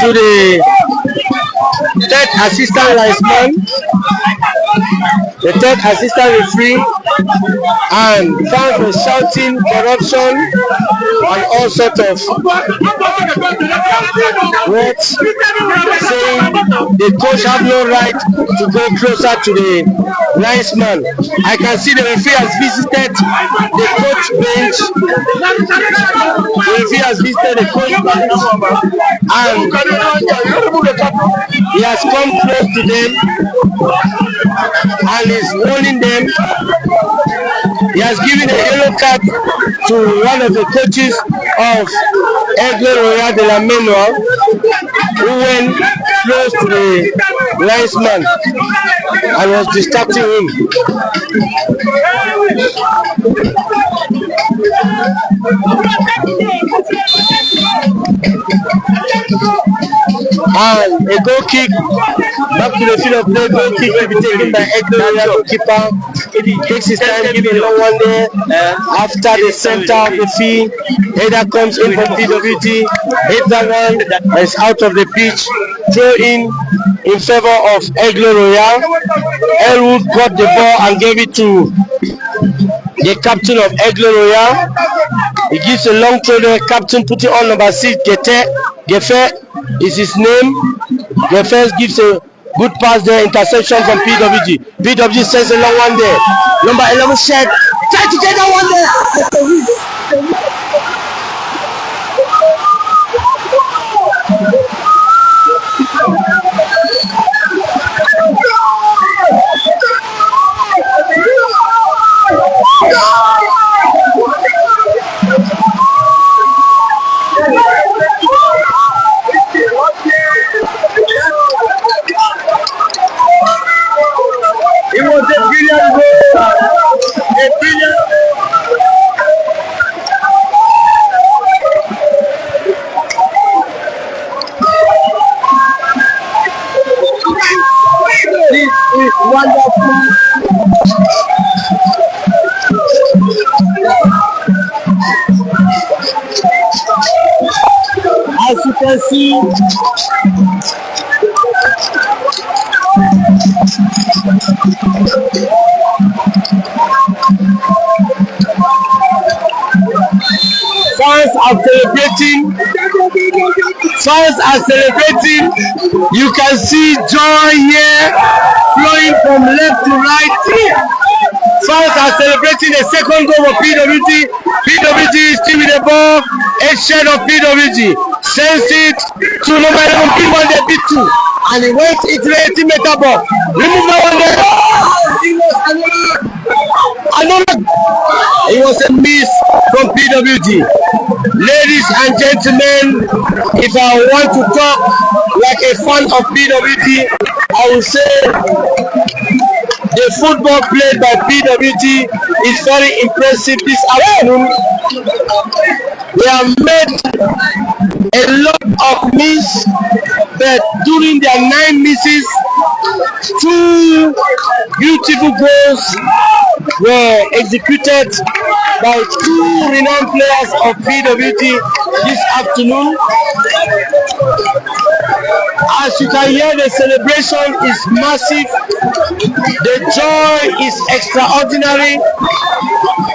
to the third assistant linesman, the third assistant referee, and fans were shouting corruption and all sorts of words, saying the coach have no right to go closer to the linesman. I can see the referee has visited the coach bench. The referee has visited the coach bench and he has come close to them and is warning them. He has given a yellow card to one of the coaches of Aigle de la Menoua, who went close to the linesman and was distracting him. And a goal kick back to the field of play. Goal kick to be taken by Aigle keeper. It takes his time, giving no one there. After the center of the field, Header comes in from PWD. Hit that one and is out of the pitch. Throw in favor of Aigle Royal. Elwood got the ball and gave it to the captain of Aigle Royal. He gives a long throw there. Captain putting on number 6, Gefe is his name. Gefe gives a good pass there, interception from PWD. PWD sends a long one there. Number 11 Shed, try to get that one there. It was a brilliant goal. A brilliant. wonderful. As you can see, fans are celebrating. Fans are celebrating. You can see joy here flowing from left to right. Fans are celebrating the second goal of PWD. PWD is still with the ball. A shade of PWD sends it to number 11. P1 they beat 2. And he went into the 18-meter ball. Remove that one there. It was a miss from PWD. Ladies and gentlemen, if I want to talk like a fan of PWD, I will say the football played by PWD is very impressive this afternoon. They have made a lot of misses, but during their 9 misses, 2 beautiful goals were executed by 2 renowned players of PWD this afternoon. As you can hear, the celebration is massive. The joy is extraordinary.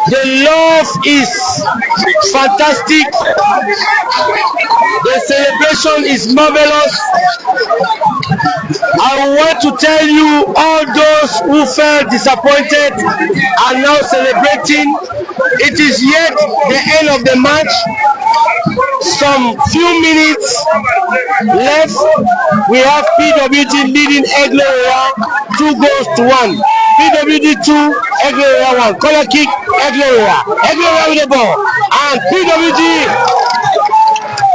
The love is fantastic. The celebration is marvelous. I want to tell you, all those who felt disappointed are now celebrating. It is yet the end of the match. Some few minutes left. We have PWD leading Aigle 2 goals to 1. PWD 2, Aigle 1. Corner kick, Aigle. Aigle with the ball. And PWD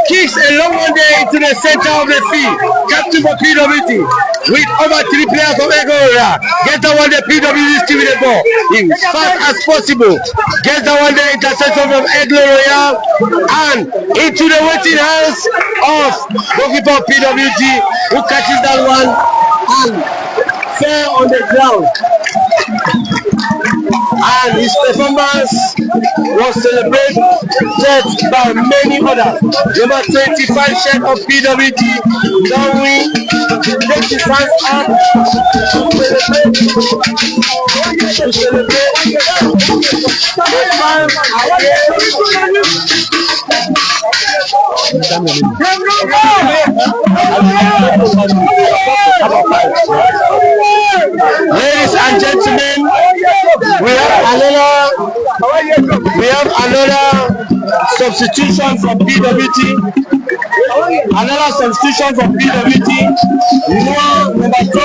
kicks a long one there into the center of the field. Captain for PWD with over 3 players from Aigle. Get that one there, PWD still with the ball. As fast as possible. Get that one there, interception from Aigle and into the waiting hands of goalkeeper PWD, who catches that one and fell on the ground. And his performance was celebrated by many others. Number 25 shirt of PWD, don't win, takes his hands up to celebrate. The fans are here. Ladies and gentlemen, we have another substitution from PWD. Another substitution from PWD. Number 2.